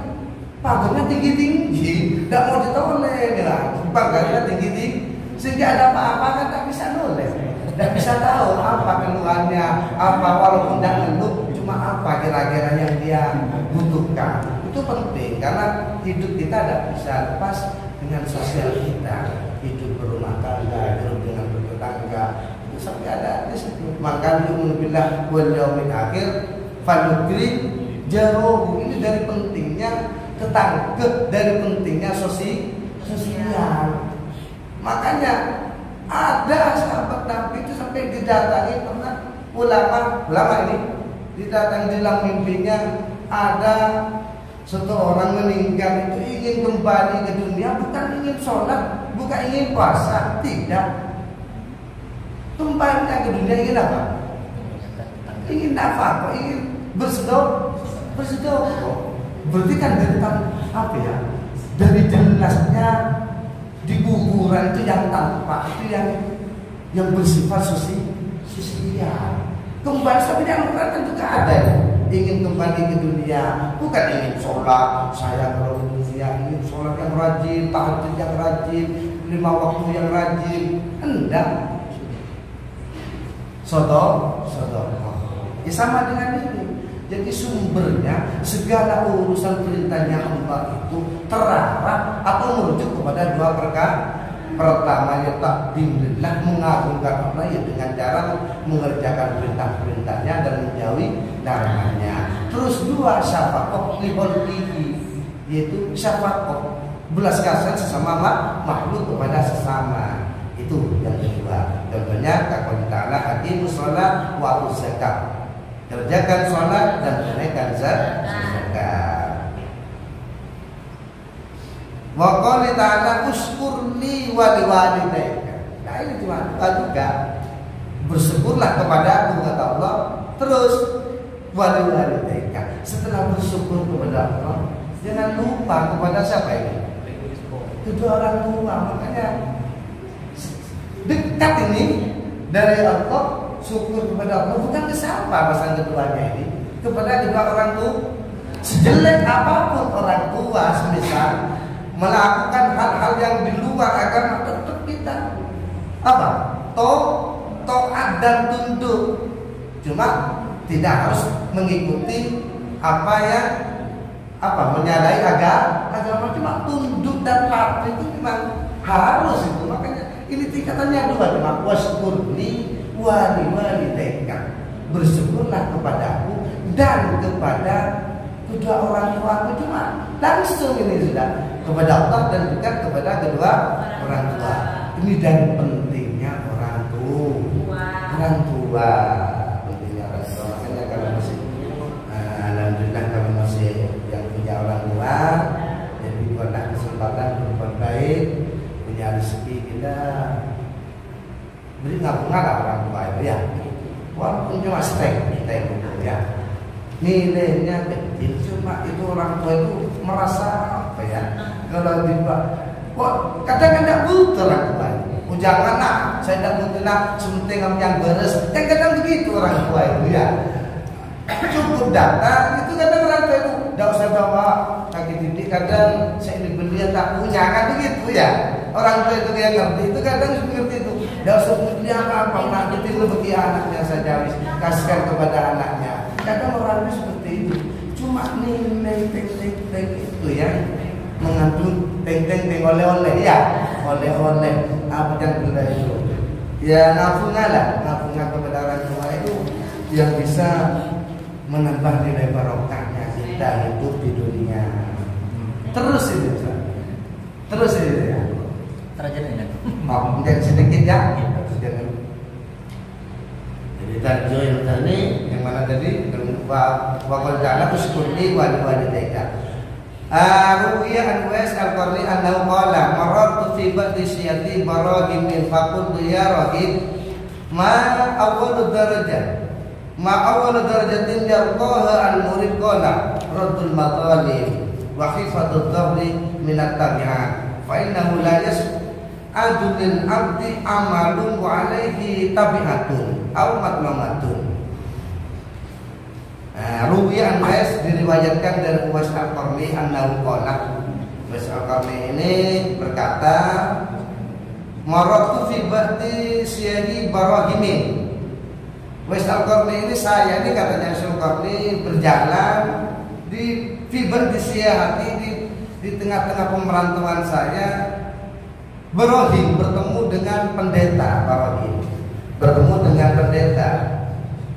pagarnya tinggi-tinggi, tidak mau ditoleh ya, pagarnya tinggi-tinggi, sehingga ada apa-apa kan tidak bisa noleh, tidak bisa tahu apa keluhannya, apa walaupun tidak ngeluh. Cuma apa kira-kira yang dia butuhkan. Itu penting karena hidup kita tidak bisa lepas dengan sosial kita. Hidup berumah tangga, hidup dengan bertetangga, itu sampai ada di situ. Maka yu'minu wal yaumil akhir falukri jarohu. Ini dari pentingnya tetangga, dari pentingnya sosial. Makanya ada sahabat Nabi itu sampai didatangi pernah ulama ini didatangi dalam mimpinya, ada satu orang meninggal itu ingin kembali ke dunia, bukan ingin sholat, bukan ingin puasa, tidak. Kembali ke dunia ingin apa? Ingin apa? Ingin bersedekah. Berarti kan dari apa ya? Dari jelasnya di kuburan itu yang tanpa, itu yang bersifat sosial. Kembali sampai di akhirat juga ada ya. Ingin kembali ke dunia, bukan ingin sholat. Saya kalau di dunia ingin sholat yang rajin, tahajud yang rajin, 5 waktu yang rajin. Enggak. Sodok. Ya sama dengan ini. Jadi sumbernya segala urusan perintahnya Allah itu terarah atau merujuk kepada dua perkara. Pertamanya takdim lillah, mengagungkan Allah ya dengan cara mengerjakan perintah-perintahnya dan menjauhi larangannya. Terus dua, syafaqah li khalqihi, yaitu syafaqah, belas kasihan sesama makhluk kepada sesama. Itu yang kedua. Contohnya kata ta'ala aqimus shalah wa atuz zakat. Kerjakan sholat dan tunaikan zakat. Wa qala ta'ala uskurni wa liwalidayka. Nah ini cuma juga bersyukurlah kepada kata Allah. Terus wa liwalidayka. Setelah bersyukur kepada Allah, jangan lupa kepada siapa ini? Kedua orang tua. Makanya dekat ini dari Allah syukur kepada Allah bukan ke siapa pesan keduanya ini? Kepada kedua orang tua. Sejelek apapun orang tua semisal melakukan hal-hal yang di luar agama, tetap kita apa? Taat dan tunduk. Cuma tidak harus mengikuti apa yang menyalahi agama, cuma tunduk dan patuh itu memang harus itu. Makanya ini tingkatannya dua, cuma waskurni wali teka, bersyukurlah kepadaku dan kepada kedua orang tuaku. Cuma langsung ini sudah kepada Allah dan juga kepada kedua orang tua. Ini dan pentingnya orang tua. Pentingnya orang tua. Makanya kalau masih alhamdulillah kalau masih yang punya orang tua, jadi pada kesempatan berbuat baik, punya rezeki kita beri ngabungan orang tua itu ya. Walaupun cuma seteng ya. Nilainya kecil, cuma itu orang tua itu merasa apa ya? Kalau dibuat, kok kadang-kadang butuh orang tua. Jangan nak, saya tidak butuh nak sunting yang beres. Kadang begitu orang tua itu ya. Cukup datang, itu kadang orang tua itu tidak usah bawa kaki didik. Kadang saya ini beli tak punya kan begitu ya. Orang tua itu yang ngerti, itu kadang seperti itu. Tidak usah beli apa-apa, nak itu bagi anaknya saja, kasihkan kepada anaknya. Kadang orangnya seperti itu. Cuma nilai teng itu yang mengandung teng oleh-oleh ya, oleh-oleh apa yang benda itu. Ya ngabungan kepada orang tua itu yang bisa menambah nilai barokahnya kita hidup di dunia. Terus itu ya. Terjadi. Mungkin sedikit ya. Jadi tarjo yang tadi yang mana tadi wakil ta'ala uskurni wali teka. Ruwiya an Uwais al-Qarni annahu qala marartu fi ba'di siyati baragim min faqul ya rahim ma awwalu darajatin yarqaha al-murid qala raddul matalib wa khifatud dhahri min at-tabi'at fa innahu la yas'adu lil 'abdi amalun wa 'alaihi tabi'atun aw matlamatun. Ruwiya an Uwais diriwayatkan dari Uwais al-Qarni annahu qala. Uwais al-Qarni ini berkata, maratu fi ba'di siyagi barahimin. Uwais al-Qarni ini saya ini katanya Uwais al-Qarni berjalan di fi ba'di siyahati di tengah-tengah pemerantauan saya berahim bertemu dengan pendeta barahim. Bertemu dengan pendeta.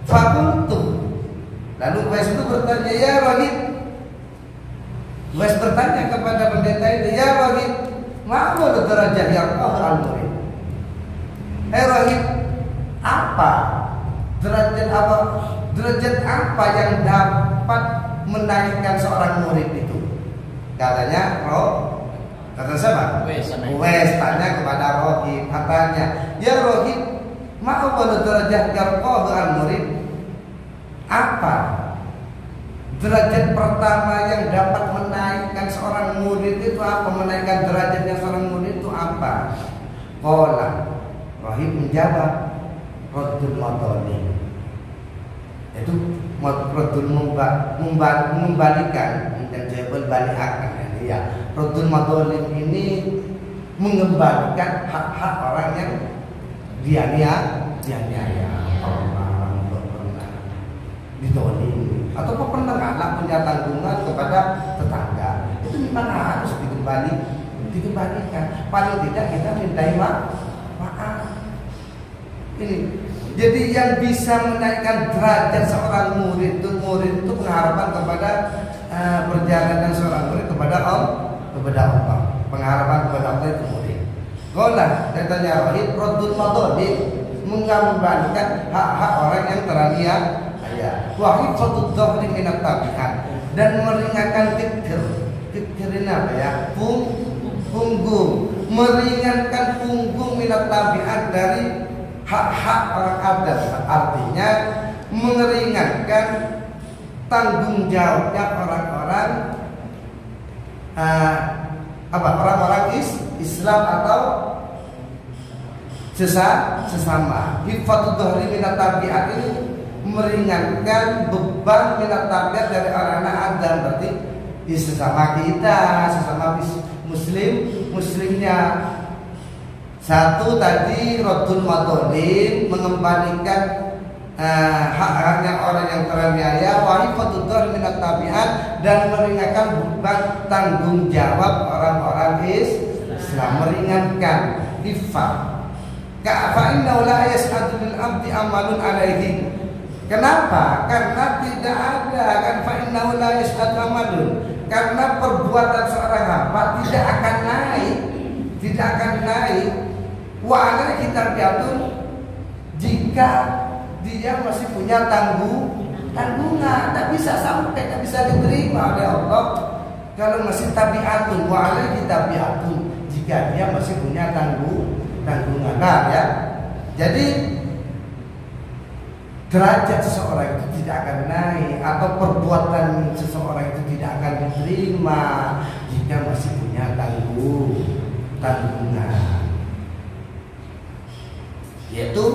Fakultu. Lalu Uwais itu bertanya, ya Rahib. Uwais bertanya kepada pendeta itu, ya Rahib, ma'awal derajat yang al-murid. Rahib, apa derajat apa yang dapat menaikkan seorang murid itu? Katanya, kata siapa? Uwais tanya kepada Rahib, katanya, ya Rahib, ma'awal derajat yang al-murid. Apa derajat pertama yang dapat menaikkan seorang murid itu apa? Menaikkan derajatnya seorang murid itu apa? Qala Rahib menjawab raddul matalib. Itu raddul membalikan dan jawaban balikan ya. Raddul matalib ini mengembalikan hak-hak orang yang dianiaya. Ditolong atau pernah anak punya tanggungan kepada tetangga itu memang harus dikembalikan. Paling tidak kita mintai maaf. Ini jadi yang bisa menaikkan derajat seorang murid itu pengharapan kepada perjalanan seorang murid kepada Allah, pengharapan kepada Allah itu murid. Golah katanya Rahib raddul matalib mengembalikan hak-hak orang yang teraniaya. Wa khifatud dhahri min at-tabi'at dan meringankan kikir ini apa ya? Punggung, meringankan punggung min at-tabi'at dari hak-hak orang adat. Artinya meringankan tanggung jawabnya orang-orang orang-orang Islam atau sesama. Hifatul dhahri minat tabiat ini meringankan beban minat tabiat dari anak-anak Adam, berarti di sesama kita, sesama muslimnya. Satu tadi Raddul Madzalim, mengembalikan hak-haknya orang yang teraniaya. Wa hifatul dhahri minat tabiat, dan meringankan beban tanggung jawab orang-orang Islam, meringankan hifat. Ka'fa'innahu la yas'adu lil abdi amalun alaihi. Kenapa? Karena tidak ada kan fa'innahu la yas'adu amalun. Karena perbuatan seorang hamba tidak akan naik. Wa ala kitabiatun, jika dia masih punya tanggungan, tak bisa sampai, tak bisa diterima oleh Allah. Kalau masih tabiatun, wa ala kitabiatun, jika dia masih punya tanggungan. Nah ya, jadi derajat seseorang itu tidak akan naik, atau perbuatan seseorang itu tidak akan diterima jika masih punya tanggungan. Yaitu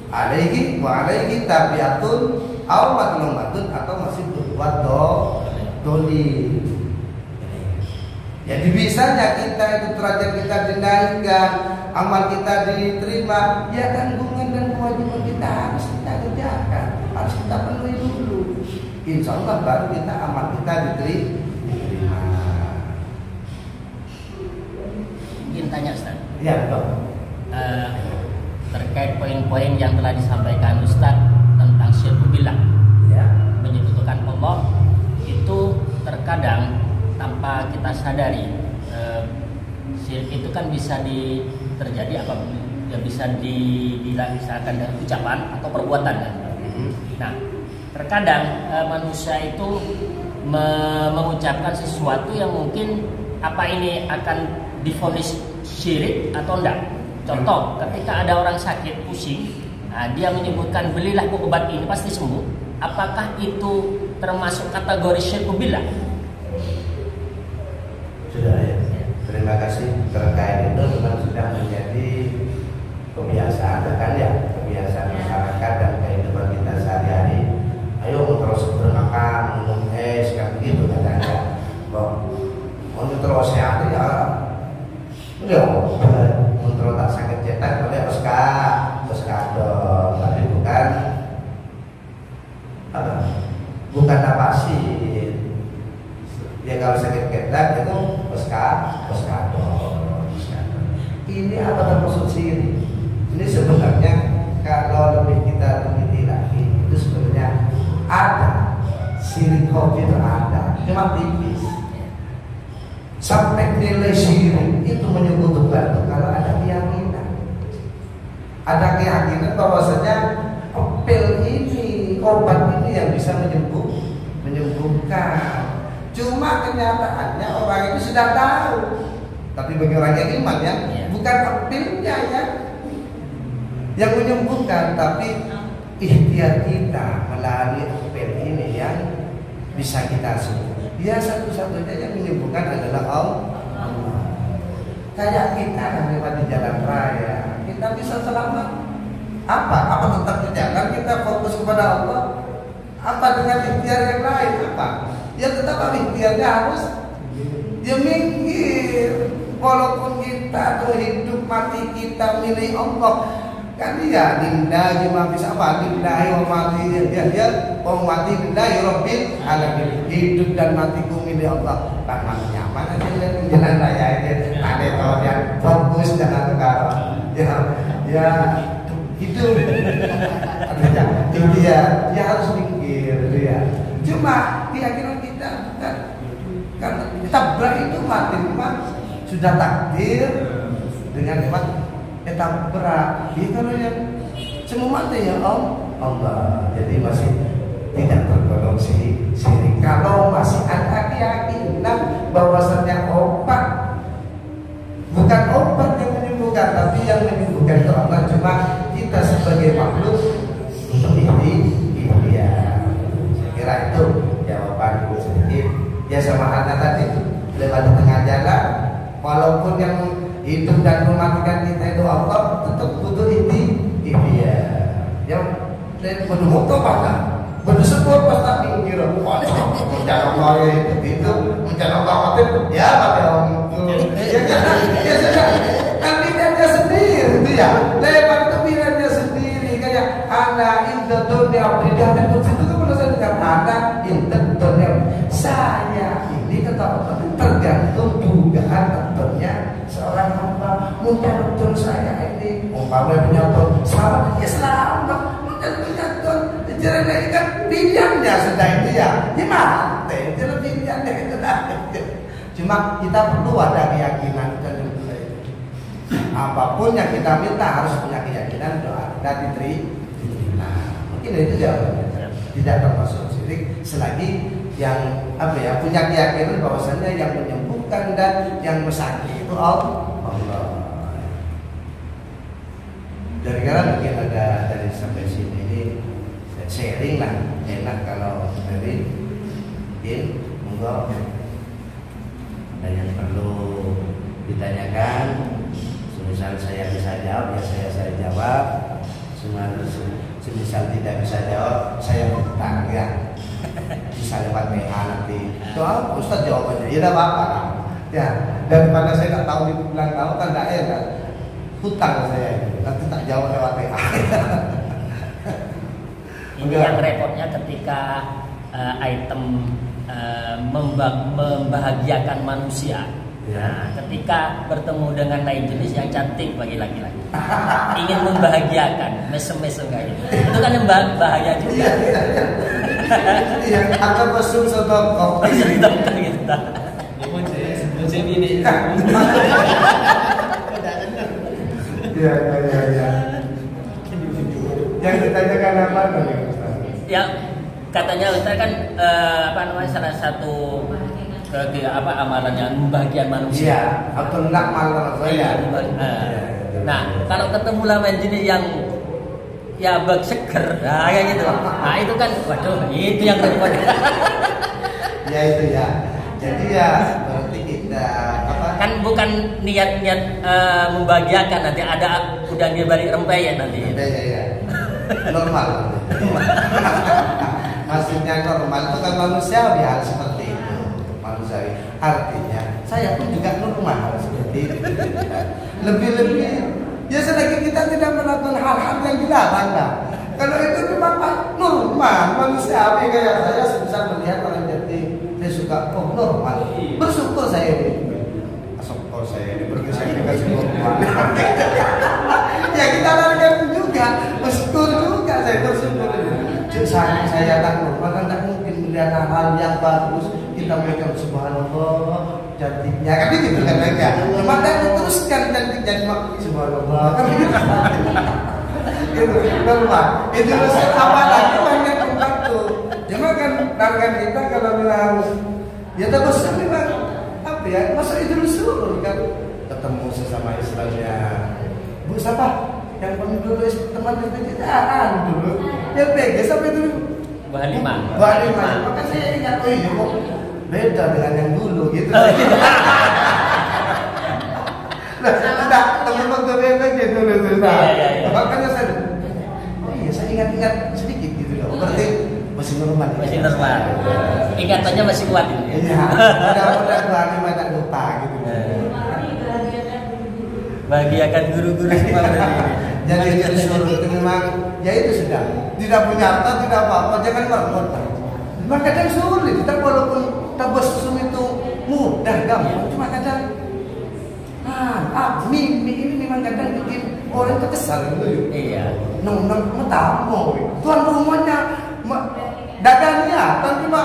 alaihi wa alaihi tabiatun aw matlumatun, atau masih berbuat dolim. Jadi bisanya kita itu derajat kita dinaikkan, amal kita diterima, ya tanggungan dan kewajiban kita harus kita kerjakan, harus kita penuhi dulu. Insya Allah baru kita amal kita diterima. Mungkin tanya Ustaz. Ya betul. Terkait poin-poin yang telah disampaikan Ustaz tentang syirku billah, Ya. menyebutkan Allah, itu terkadang tanpa kita sadari, syirik itu kan bisa terjadi apa ya, bisa dilaksanakan dengan ucapan atau perbuatan kan? Nah, terkadang manusia itu mengucapkan sesuatu yang mungkin apa ini akan divonis syirik atau enggak. Contoh, ketika ada orang sakit pusing, dia menyebutkan belilah obat ini pasti sembuh. Apakah itu termasuk kategori syirku billah? Sudah ya. Terima kasih. Terkait itu memang sudah menjadi kebiasaan kan ya, kebiasaan masyarakat dan kehidupan kita sehari-hari. Ayo terus bermakan, minum es, kan begitu katanya. Mau terus sehat ya. Udah, mau terus tak sakit cetak, boleh oskador, tapi bukan napasin. Ya kalau sakit ketak itu oskador. Ini apa termasuk syirik? Ini sebenarnya kalau lebih kita teliti lagi, itu sebenarnya ada syirik kafir, ada, cuma tipis. Sampai nilai syirik itu menyebutkan kalau ada keyakinan bahwasanya pil ini, obat ini yang bisa menyembuhkan. Cuma kenyataannya orang itu sudah tahu, tapi bagi orang yang iman ya, bukan pilnya ya yang menyembuhkan, tapi ikhtiar kita melalui pil ini yang bisa kita sembuh. Ya satu-satunya yang menyembuhkan adalah Allah. Kayak kita lewat di jalan raya, kita bisa selamat. Apa tetap di jalan, kita fokus kepada Allah. Apa dengan ikhtiar yang lain? Apa? Ya tetap ikhtiarnya harus dia minggir. Walaupun kita tuh hidup mati kita milik Allah, kan ya lillahi ma fis apa lillahi wa mati ya wa mati lillahi rabbil alamin. Hidup dan matiku milik Allah. Bahkan nyaman aja di jalan raya ini. Ada tahu yang fokus jangan sekarang. Ya hidup. Artinya dia harus minggir ya. Cuma keyakinan kita bukan, karena tabrak itu mati memang sudah takdir dengan lewat tabrak. Jadi kalau yang semua mati ya Allah, jadi masih tidak tergolong syirik. Kalau masih ada keyakinan bahwasanya obat bukan obat yang menyembuhkan, tapi yang menyembuhkan itu Allah, cuma kita sebagai makhluk untuk ikhtiar. Kira itu jawaban sedikit. Ya sama halnya tadi lewat di tengah jalan, walaupun yang hidup dan mematikan kita itu Allah, tetap butuh ya. Yang penuh motor pada bersyukur pas tak pinggir, mencari Allah itu, mencari Allah ya pada orang ya kan pilihannya sendiri itu ya, lebar itu pilihannya sendiri kayak anak indah dunia beridah dan itu kalau saya dengar anak indah dunia saya ini tetap tergantung dugaan tentunya seorang hamba mudah saya ini umpamanya punya Tuhan selamat ya selamat mudah punya Tuhan jangan kan pilihannya sudah itu ya gimana itu pilihannya itu cuma kita perlu ada keyakinan dan apapun yang kita minta harus punya keyakinan doa dan diterima. Mungkin itu jawabannya. Tidak termasuk syirik selagi yang punya keyakinan bahwasanya yang menyembuhkan dan yang mesakiti itu Allah. Dari karena mungkin ada dari sampai sini ini sharing lah, enak kalau dari monggo ada yang perlu ditanyakan. Semisal saya bisa jawab ya saya jawab. Semisal tidak bisa jawab saya bertanya ya. Bisa lewat WA nanti. Soal Ustaz jawabannya ya tidak apa-apa. Ya daripada saya tak tahu dibilang tahu kan tidak enak. Hutang saya nanti tak jawab lewat WA. Ini yang repotnya ketika item membahagiakan manusia. Nah, ketika bertemu dengan lain jenis yang cantik bagi laki-laki, ingin membahagiakan, mesem-mesem kayak gitu, itu kan yang bahaya juga. Iya, akan masuk sodok gitu. Musim ini. Iya. Yang ditanyakan apa nih? Ya, katanya Ustaz kan salah satu amalan yang membahagiakan manusia. Iya, atau nak malam saya. Nah, kalau ketemu lawan jenis yang ya berseger, nah kayak gitu. Nah, itu kan waduh, itu yang repot. Ya itu ya. Jadi ya berarti kita kan bukan niat-niat membahagiakan, nanti ada udah dia balik rempeyek nanti. Ya. Normal. Maksudnya normal itu kan manusiawi harus seperti itu. Manusiawi. Artinya saya pun juga normal seperti itu. Lebih-lebih ya selagi kita tidak melakukan hal-hal yang dilarang. Kalau itu memang normal manusiawi kayak saya bisa melihat orang jadi saya suka normal. Bersyukur saya ini. Syukur saya ini berkesan dengan semua. Ya kita lakukan juga, bersyukur juga saya bersyukur. Saya tak normal, tak mungkin melihat hal yang bagus kita berikan subhanallah cantiknya kan gitu kan mereka. Cuma kan teruskan cantiknya cuma subhanallah kan gitu. Itu normal. Itu apa lagi banyak membantu. Cuma kan tangan kita kalau harus ya terus memang apa ya masa itu disuruh kan ketemu sesama Islamnya. Bu siapa? Yang paling dulu teman kita dulu. Ya PG sampai dulu. Bahalimah. Maka saya ingat ini kok beda dengan yang dulu gitu. Nah, teman-teman beda dulu. Makanya saya ingat sedikit gitu loh. Berarti masih normal. Ingatannya masih kuat ini. Iya. Mudah-mudahan Bahalimah tak lupa gitu. Bahagiakan guru-guru semua berarti. Jadi disuruh itu memang ya itu sudah tidak punya harta tidak apa-apa jangan meremut. Maka kadang sulit kita walaupun tabassum itu mudah gampang cuma kadang mimpi ini memang kadang bikin orang terkesal gitu. Iya. Nong tamu tuan rumahnya dagangnya tapi cuma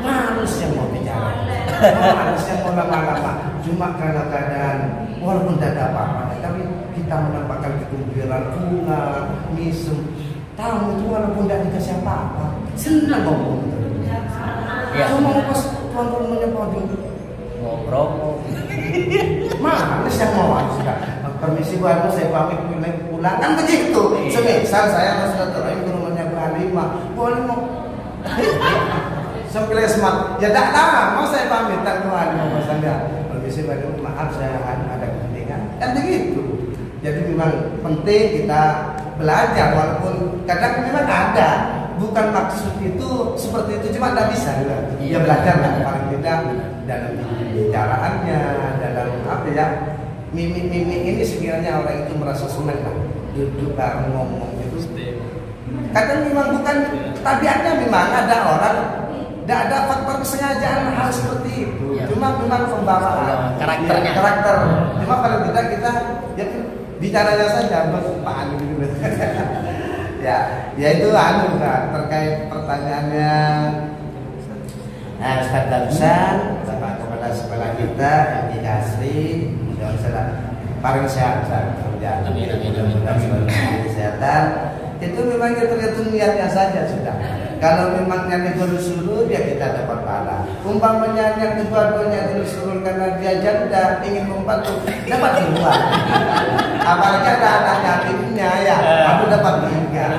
harus yang mau bicara. Harus yang mau lama-lama cuma karena keadaan walaupun tidak ada apa-apa tapi kita menampakkan kegembiraan bunga, misem tamu itu walaupun tidak dikasih apa-apa senang ngomong ya. Cuma pas tuan rumahnya ngobrol manis yang mau sudah permisi Bu Anu saya pamit pulang kan begitu. Semisal saya harus datang ke rumahnya Bu Halimah boleh mau sampai semat ya tak lama mau saya pamit tak Bu Halimah saya permisi Pak, maaf saya ada kepentingan, kan begitu. Jadi memang penting kita belajar, walaupun kadang memang ada, bukan maksud itu seperti itu, cuma tidak bisa juga. Ya belajar lah paling tidak dalam bicaraannya, dalam apa ya, mimik-mimik ini sekiranya orang itu merasa senang lah, duduk bareng ngomong itu. Kadang memang bukan tabiatnya, memang ada orang tidak ada faktor kesengajaan hal seperti itu, cuma memang pembawaan karakternya, karakter. Cuma kalau kita ya bicaranya saja berpaan gitu. ya itu terkait pertanyaannya Ustaz Darsan kepada sekolah kita di Asri, mudah-mudahan paling sehat kerja. Amin. Kesehatan itu memang tergantung niatnya saja sudah. Kalau memang niatnya dulu ya kita dapat pahala. Umpamanya yang kedua-duanya dulu karena dia janda ingin membantu, dapat dua. Apalagi ada anak yatimnya ya, aku dapat tiga.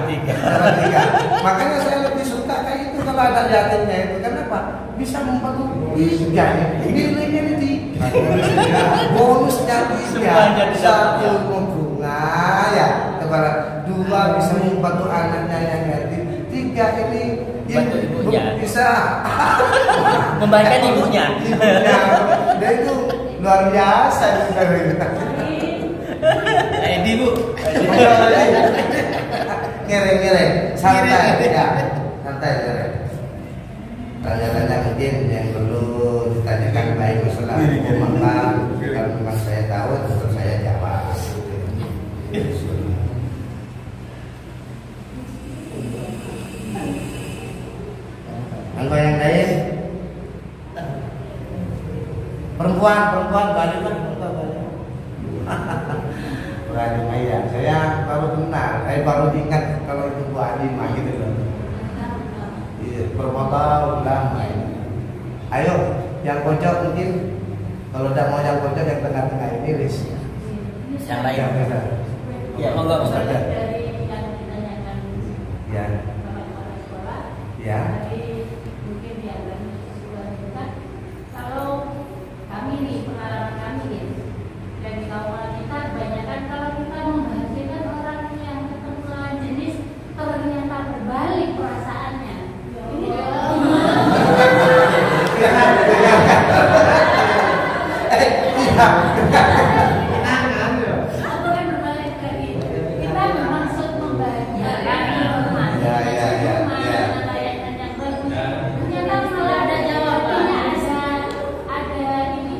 Makanya saya lebih suka kayak itu kalau ada yatimnya itu. Kenapa? Bisa membantu tiga. Nilainya ini bonusnya tiga. Satu bunga ya, kepada dua bisa membantu anaknya yang yatim. Tiga ini bantu ibunya, bisa membahagiakan ibunya. Dan itu luar biasa Edi Bu, ngereng santai ya, santai ngereng. Tanya-tanya mungkin yang perlu ditanyakan baik masalah maka kalau memang saya tahu tentu saya jawab. Angka yang lain perempuan balik Halimah ya, saya baru kenal, baru ingat kalau itu Bu Halimah gitu loh. Berapa tahun lama ini. Ayo, yang pojok mungkin kalau tidak mau yang pojok yang tengah-tengah ini list. Yang lain. Ya, enggak usah. Dari yang ditanyakan. Ya. Kepala sekolah. Ya. Mungkin di dalam sekolah kita, kalau kami nih pengalaman kami nih dari kawan kita kebanyakan kalau kita menghasilkan orang yang ketemu jenis ternyata berbalik perasaannya. Ini apa kan berbalik tadi? Kita bermaksud membahagiakan teman. Ternyata malah ada jawabannya, ada ini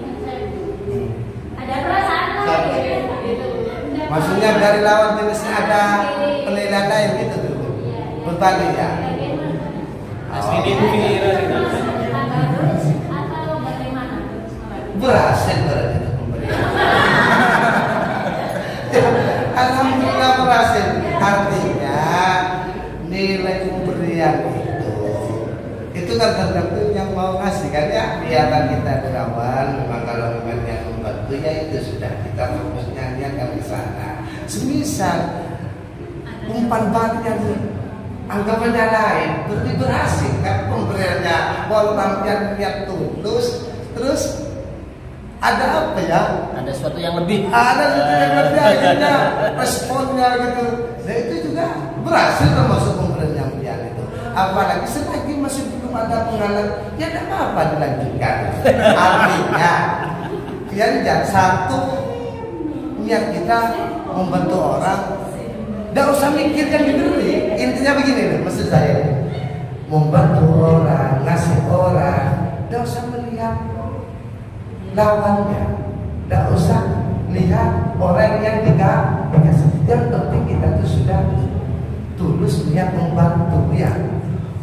ada perasaan lain gitu. Maksudnya dari lawan jenisnya ada penilaian lain gitu tuh. Berbalik ya. Atau bagaimana? Berhasil berarti itu pemberian. Alhamdulillah berhasil. Artinya nilai pemberian itu kan tergantung yang mau ngasih kan ya. Biarkan kita kawan, memang kalau memang yang membantu ya itu sudah kita fokusnya niatkan ke sana. Semisal umpan baliknya anggapannya lain, berarti berhasil kan pemberiannya. Walaupun niat tulus, terus ada apa ya? Ada sesuatu yang lebih. Ada sesuatu yang lebih akhirnya responnya gitu. Dan itu juga berhasil termasuk pemberian yang itu. Apalagi selagi masih belum ada penghalang, ya tidak apa-apa dilanjutkan. Artinya, yang satu niat kita membantu orang. Tidak usah mikirkan diberi. Intinya begini loh, maksud saya membantu orang, ngasih orang, tidak usah melihat lawannya, tidak usah lihat orang yang dikasih. Yang penting kita tuh sudah tulus niat membantu ya.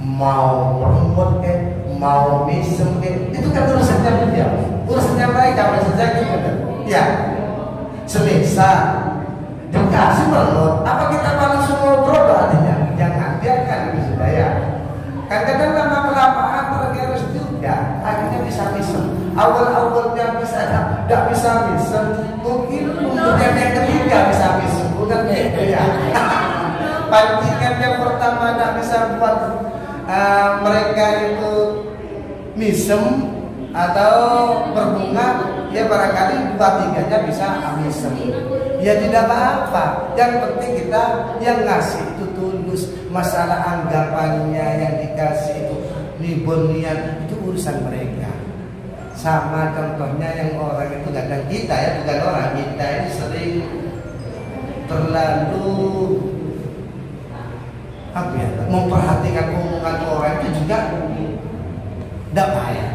Mau meremut mau misem itu kan urusannya dia, urusannya mereka, maksudnya gitu ya. Semisal dikasih meremut, apa kita malah semua berdoa artinya? Jangan, biarkan itu sudah ya. Kadang-kadang lama kelamaan tergerus juga, akhirnya bisa misem. Awal-awalnya bisa tidak bisa misem, mungkin untuk yang ketiga bisa misem, bukan gitu ya. Pancingan yang pertama tidak bisa buat mereka itu misem atau berbunga, ya ya barangkali 2-3-nya bisa amisem. Ya tidak apa-apa. Yang penting kita yang ngasih itu tulus. Masalah anggapannya yang dikasih itu nibonian itu urusan mereka. Sama contohnya yang orang itu kadang kita ya, bukan orang, kita ini sering terlalu apa ya, memperhatikan omongan orang itu juga tidak baik.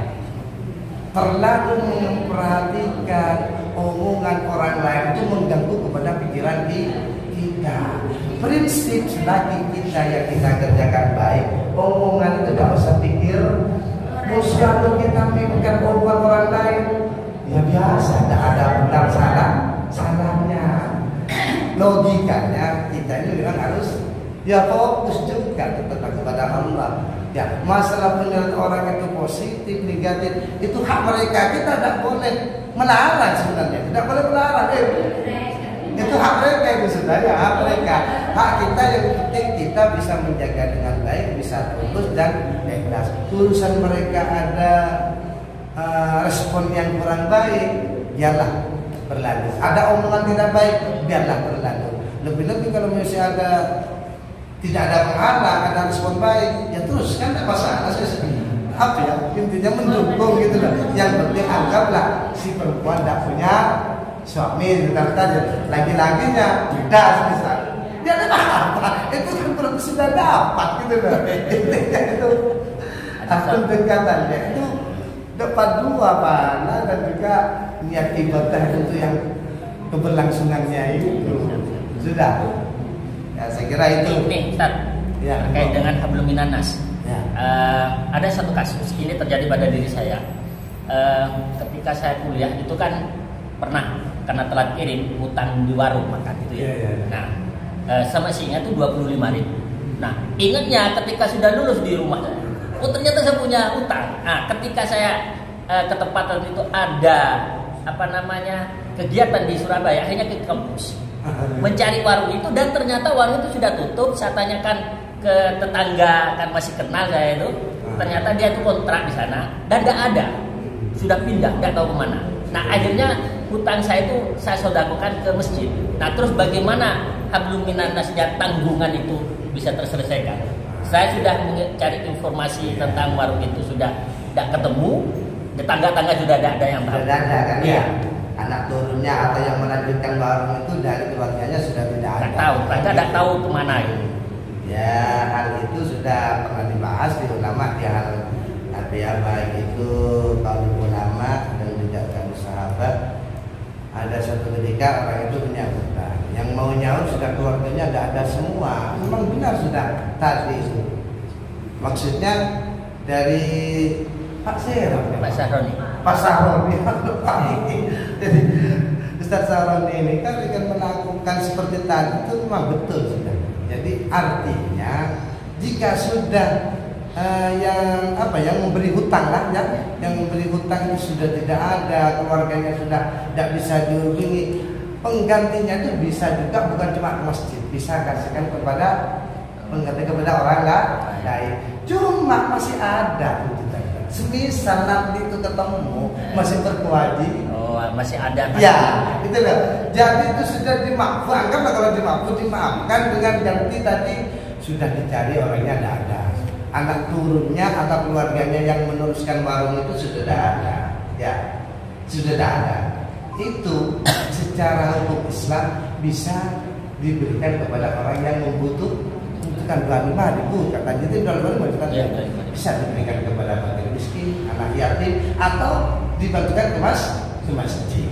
Terlalu memperhatikan omongan orang lain itu mengganggu kepada pikiran kita. Prinsip selagi kita yang kita kerjakan baik, omongan itu tidak usah pikir. Kalau kita mikirkan omongan orang lain, ya biasa, tidak ada benar salahnya. Logikanya kita ini memang harus ya fokus juga tetap kepada Allah. Ya, masalah penilaian orang itu positif, negatif, itu hak mereka. Kita tidak boleh melarang sebenarnya. Tidak boleh melarang. Itu hak mereka itu sebenarnya, hak mereka. Hak kita yang penting kita bisa menjaga dengan baik, bisa tulus dan ikhlas. Urusan mereka ada respon yang kurang baik, biarlah berlalu. Ada omongan tidak baik, biarlah berlalu. Lebih-lebih kalau misalnya ada tidak ada penghalang, ada respon baik, ya terus kan tidak masalah. Apa ya, intinya mendukung gitu loh. Yang penting anggaplah si perempuan tidak punya suami, tadi lagi-laginya tidak misal. Dia ada apa? Itu kan perempuan sudah dapat gitu loh. Intinya itu pendekatannya itu dapat dua pahala dan juga niat ibadah itu yang keberlangsungannya itu sudah. Ya, saya kira itu. Nih, Ustaz, ya, terkait dengan hablum minan nas. Ya. Ada satu kasus ini terjadi pada diri saya. Ketika saya kuliah itu kan pernah karena telat kirim utang di warung makan gitu ya. Nah, sama isinya tuh 25.000. Nah, ingatnya ketika sudah lulus di rumah saya, oh ternyata saya punya utang. Nah, ketika saya ke tempat itu ada kegiatan di Surabaya, akhirnya ke kampus mencari warung itu dan ternyata warung itu sudah tutup. Saya tanyakan ke tetangga, kan masih kenal saya itu, ternyata dia itu kontrak di sana dan tidak ada, sudah pindah, tidak tahu kemana. Nah akhirnya hutang saya itu saya sedekahkan ke masjid. Nah terus bagaimana hablum minan nas tanggungan itu bisa terselesaikan? Saya sudah mencari informasi tentang warung itu, sudah tidak ketemu. Tetangga-tangga sudah ada yang tahu. Sudah ada kan? Iya. Anak turunnya atau yang melanjutkan warung itu dari keluarganya sudah tidak ada. Mereka tidak tahu kemana itu. Ya, hal itu sudah pernah dibahas di ulama, di hal baik itu kaum ulama dan juga kaum sahabat. Ada suatu ketika orang itu punya hutang, yang mau nyaur sudah keluarganya tidak ada semua. Memang benar sudah tadi itu. Maksudnya dari Pak Sahroni. Pak Sahroni. Jadi Ustaz Sahroni ini kan melakukan seperti tadi itu memang betul sudah. Jadi artinya jika sudah yang memberi hutang lah ya, yang memberi hutang itu sudah tidak ada, keluarganya sudah tidak bisa dihubungi, penggantinya itu bisa juga bukan cuma ke masjid, bisa kasihkan kepada pengganti kepada orang lain. Cuma masih ada. Semisal nanti itu ketemu masih berkewajiban. Oh, masih ada. Ya, itu loh. Jadi itu sudah dimaafkan. Anggaplah kalau dimaafkan dengan ganti tadi sudah dicari orangnya tidak ada. Anak turunnya atau keluarganya yang meneruskan warung itu sudah tidak ada. Ya, sudah tidak ada. Itu secara hukum Islam bisa diberikan kepada orang yang membutuhkan 25.000 kata jadi 25.000 bisa diberikan kepada fakir miskin, anak yatim atau dibantukan ke masjid.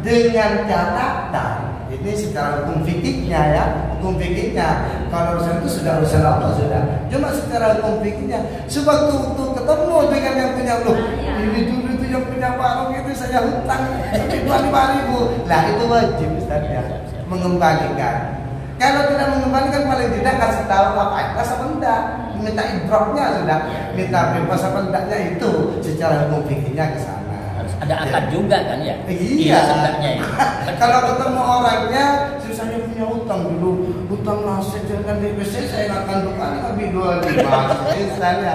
Dengan catatan ini secara hukum fikihnya ya, hukum fikihnya kalau urusan itu sudah urusan Allah sudah. Cuma secara hukum fikihnya sewaktu ketemu dengan yang punya loh, ini dulu itu yang punya warung itu saya hutang 25.000. Lah itu wajib Ustaz ya mengembalikan. Kalau tidak mengembalikan paling tidak kasih tahu apa ikhlas apa enggak, minta ibrahnya sudah, minta bebas apa enggaknya itu secara hukum fikihnya ke sana. Harus ada akad juga kan ya? Iya. Sebenarnya ya. Kalau ketemu orangnya, saya punya utang dulu, utang nasi jangan DPC saya akan tukar lebih 25 misalnya.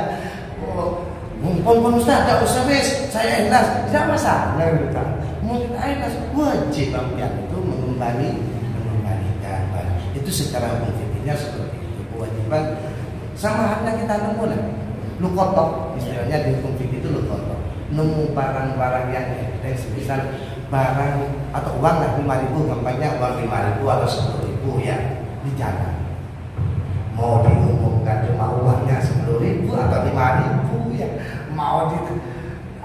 Oh, Pun Ustaz, tidak usah wis, saya ikhlas, tidak masalah gitu. Mungkin ikhlas wajib ampian itu mengembalikan. Itu secara hukum fikihnya seperti itu, kewajiban. Sama halnya kita nemu lah, lukotok, istilahnya di hukum fikih itu lukotok. Nemu barang-barang yang misal barang atau uang lah 5.000, gampangnya uang 5.000 atau 10.000 ya di jalan. Mau diumumkan cuma uangnya 10.000 atau 5.000 ya, mau di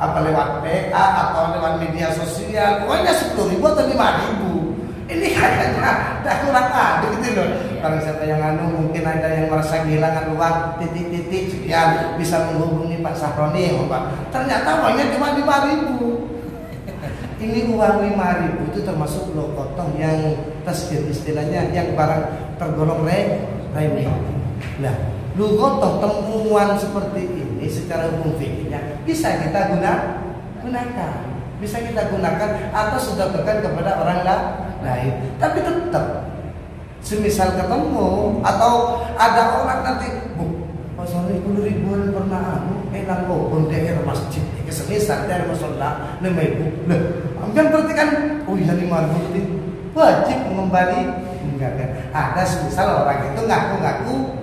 lewat PA atau lewat media sosial uangnya 10.000 atau 5.000, ini kayaknya udah kurang adil gitu loh. Barang siapa yang mungkin ada yang merasa kehilangan uang titik-titik sekian bisa menghubungi Pak Sahroni, Pak. Ternyata uangnya cuma 5.000. Ini uang 5.000 itu termasuk lokotoh yang tasgir istilahnya, yang barang tergolong remeh. Nah, lugotoh temuan seperti ini secara hukum fikihnya bisa kita gunakan, bisa kita gunakan atau sedekahkan kepada orang lain. Tapi tetap, semisal ketemu atau ada orang nanti, pasal 10.000 pernah enak pun daerah masjid, semisal dari masalah 5.000, kan berarti kan, oh iya 5.000 wajib mengembalikan. Ada semisal orang itu ngaku-ngaku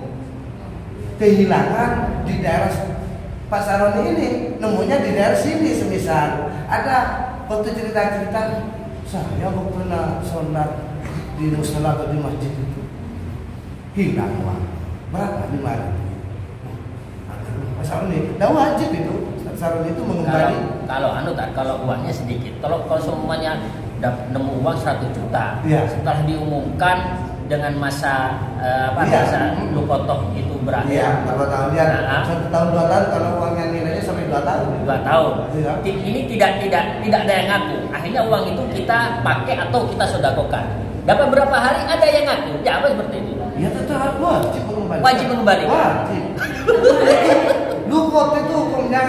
kehilangan di daerah Pak Saroni ini, nemunya di daerah sini. Semisal ada waktu cerita-cerita, saya pernah sholat di musala atau di masjid itu hilang uang berapa, 5.000. Pak Saroni, dah wajib itu. Pak Saroni itu mengembali. Kalau uangnya sedikit, kalau semuanya nemu uang 100 juta, ya. Setelah diumumkan dengan masa masa lukotoh itu berakhir. Iya, berapa tahun ya? 1 tahun 2 tahun, kalau uangnya nilainya sampai 2 tahun. 2 tahun. Ya. Ini tidak ada yang ngaku. Akhirnya uang itu kita pakai atau kita sedekahkan. Dapat berapa hari ada yang ngaku. Ya apa seperti itu? Ya tetap wajib mengembalikan. Wajib mengembalikan. Wajib. Lukot itu hukumnya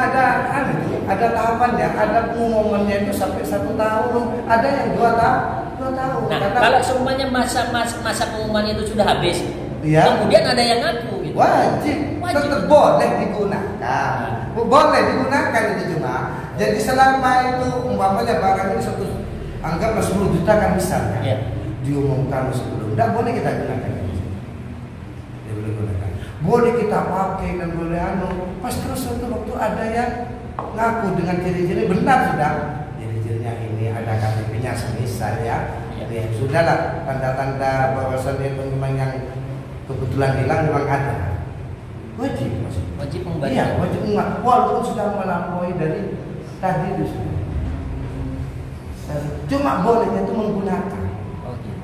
ada tahapannya, ada pengumumannya itu sampai 1 tahun, ada yang 2 tahun. Nah, kalau semuanya masa pengumuman itu sudah habis, ya. Kemudian ada yang ngaku gitu. Wajib. Tetap boleh digunakan. Boleh digunakan itu cuma. Jadi selama itu umpamanya barang ini anggaplah 10 juta kan misalnya. Ya. Diumumkan sebelum, tidak boleh kita gunakan. Tidak boleh gunakan. Boleh kita pakai dan boleh pas terus suatu waktu ada yang ngaku dengan ciri-ciri benar sudah. Ciri-cirinya ini ada KTP-nya semisal ya. Ya sudahlah, tanda-tanda bahwasannya itu memang yang kebetulan hilang memang ada. Wajib mengembalikan. Iya, wajib mengembalikan. Walaupun sudah melampaui dari tadi itu. Cuma bolehnya itu menggunakan.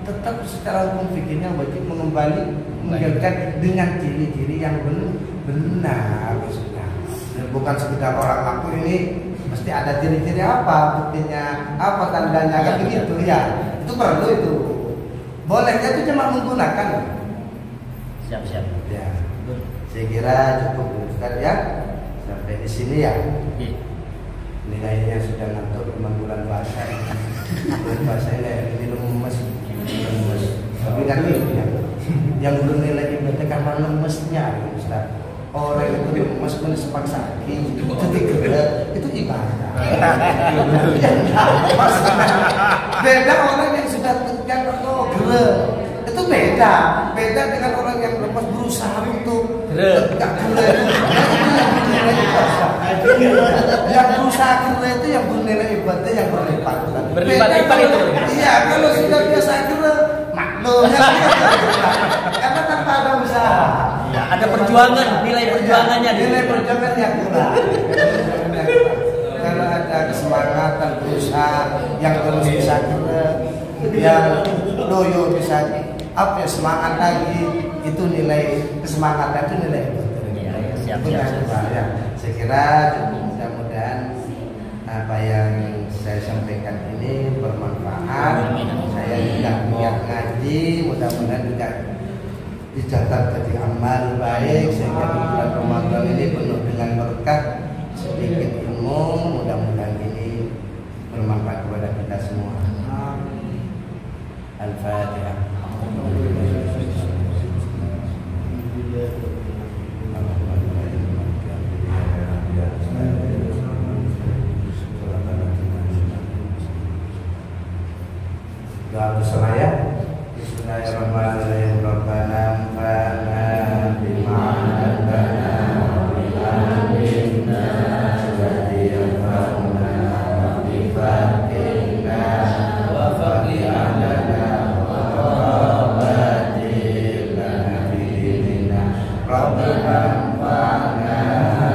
Tetap secara hukum fikihnya wajib mengembalikan dengan ciri-ciri yang benar. Bukan sekedar orang ngaku ini mesti ada ciri-ciri apa, buktinya apa, tandanya kan begitu ya. Itu perlu itu. Bolehnya itu cuma menggunakan. Siap. Ya. Saya kira cukup Ustaz ya. Sampai di sini ya. Nilainya sudah ngantuk 5 bulan puasa. Bulan puasa ini lemes. Tapi kan ini yang belum nilai ibadah karena lemesnya Ustaz. Orang itu lemes pun sepaksa itu digerak itu ibadah. Beda orang yang sudah yang gerak itu beda dengan orang yang lemes berusaha untuk gerak yang berusaha gerak itu yang bernilai ibadah yang berlipat itu. Iya, kalau sudah biasa gerak maklum karena tanpa ada usaha. Ya, ada perjuangan, nilai perjuangannya. Nilai perjuangannya kurang. Kalau ada kesemangatan berusaha yang terus bisa gerak, yang loyo bisa semangat lagi, itu nilai kesemangatan itu nilai siap. Ya. Saya kira mudah-mudahan apa yang saya sampaikan ini bermanfaat. Saya juga niat ngaji, mudah-mudahan juga dicatat jadi amal baik sehingga di bulan Ramadan ini penuh dengan berkah, sedikit ilmu, mudah-mudahan ini bermanfaat kepada kita semua. Al-Fatihah. Rabbana anfa'na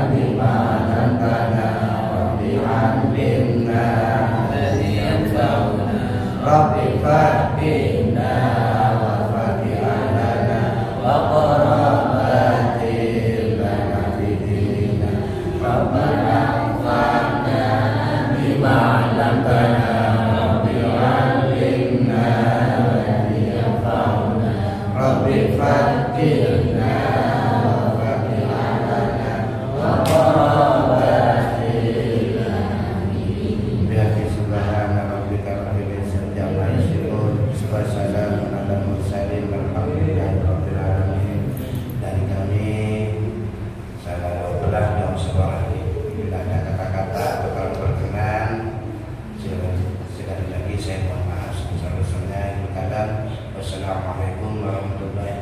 bima 'allamtana Rabbi 'allimna alladhi yanfa'una Rabbi fahimna wa fahimna wa qarabatin lana fidina Rabbana anfa'na bima 'allamtana Rabbi 'allimna alladhi yanfa'una Rabbi fahimna wa fahimna wa qarabatin lana fidina subhana rabbika rabbil izzati amma yasifun wa salamun alal mursalin walhamdulillahi rabbil alamin. Dari kami saya ulang dalam sebuah lagi bila ada kata-kata atau kalau berkenan sekali lagi saya mohon maaf sebesar-besarnya. Wassalamualaikum warahmatullahi wabarakatuh.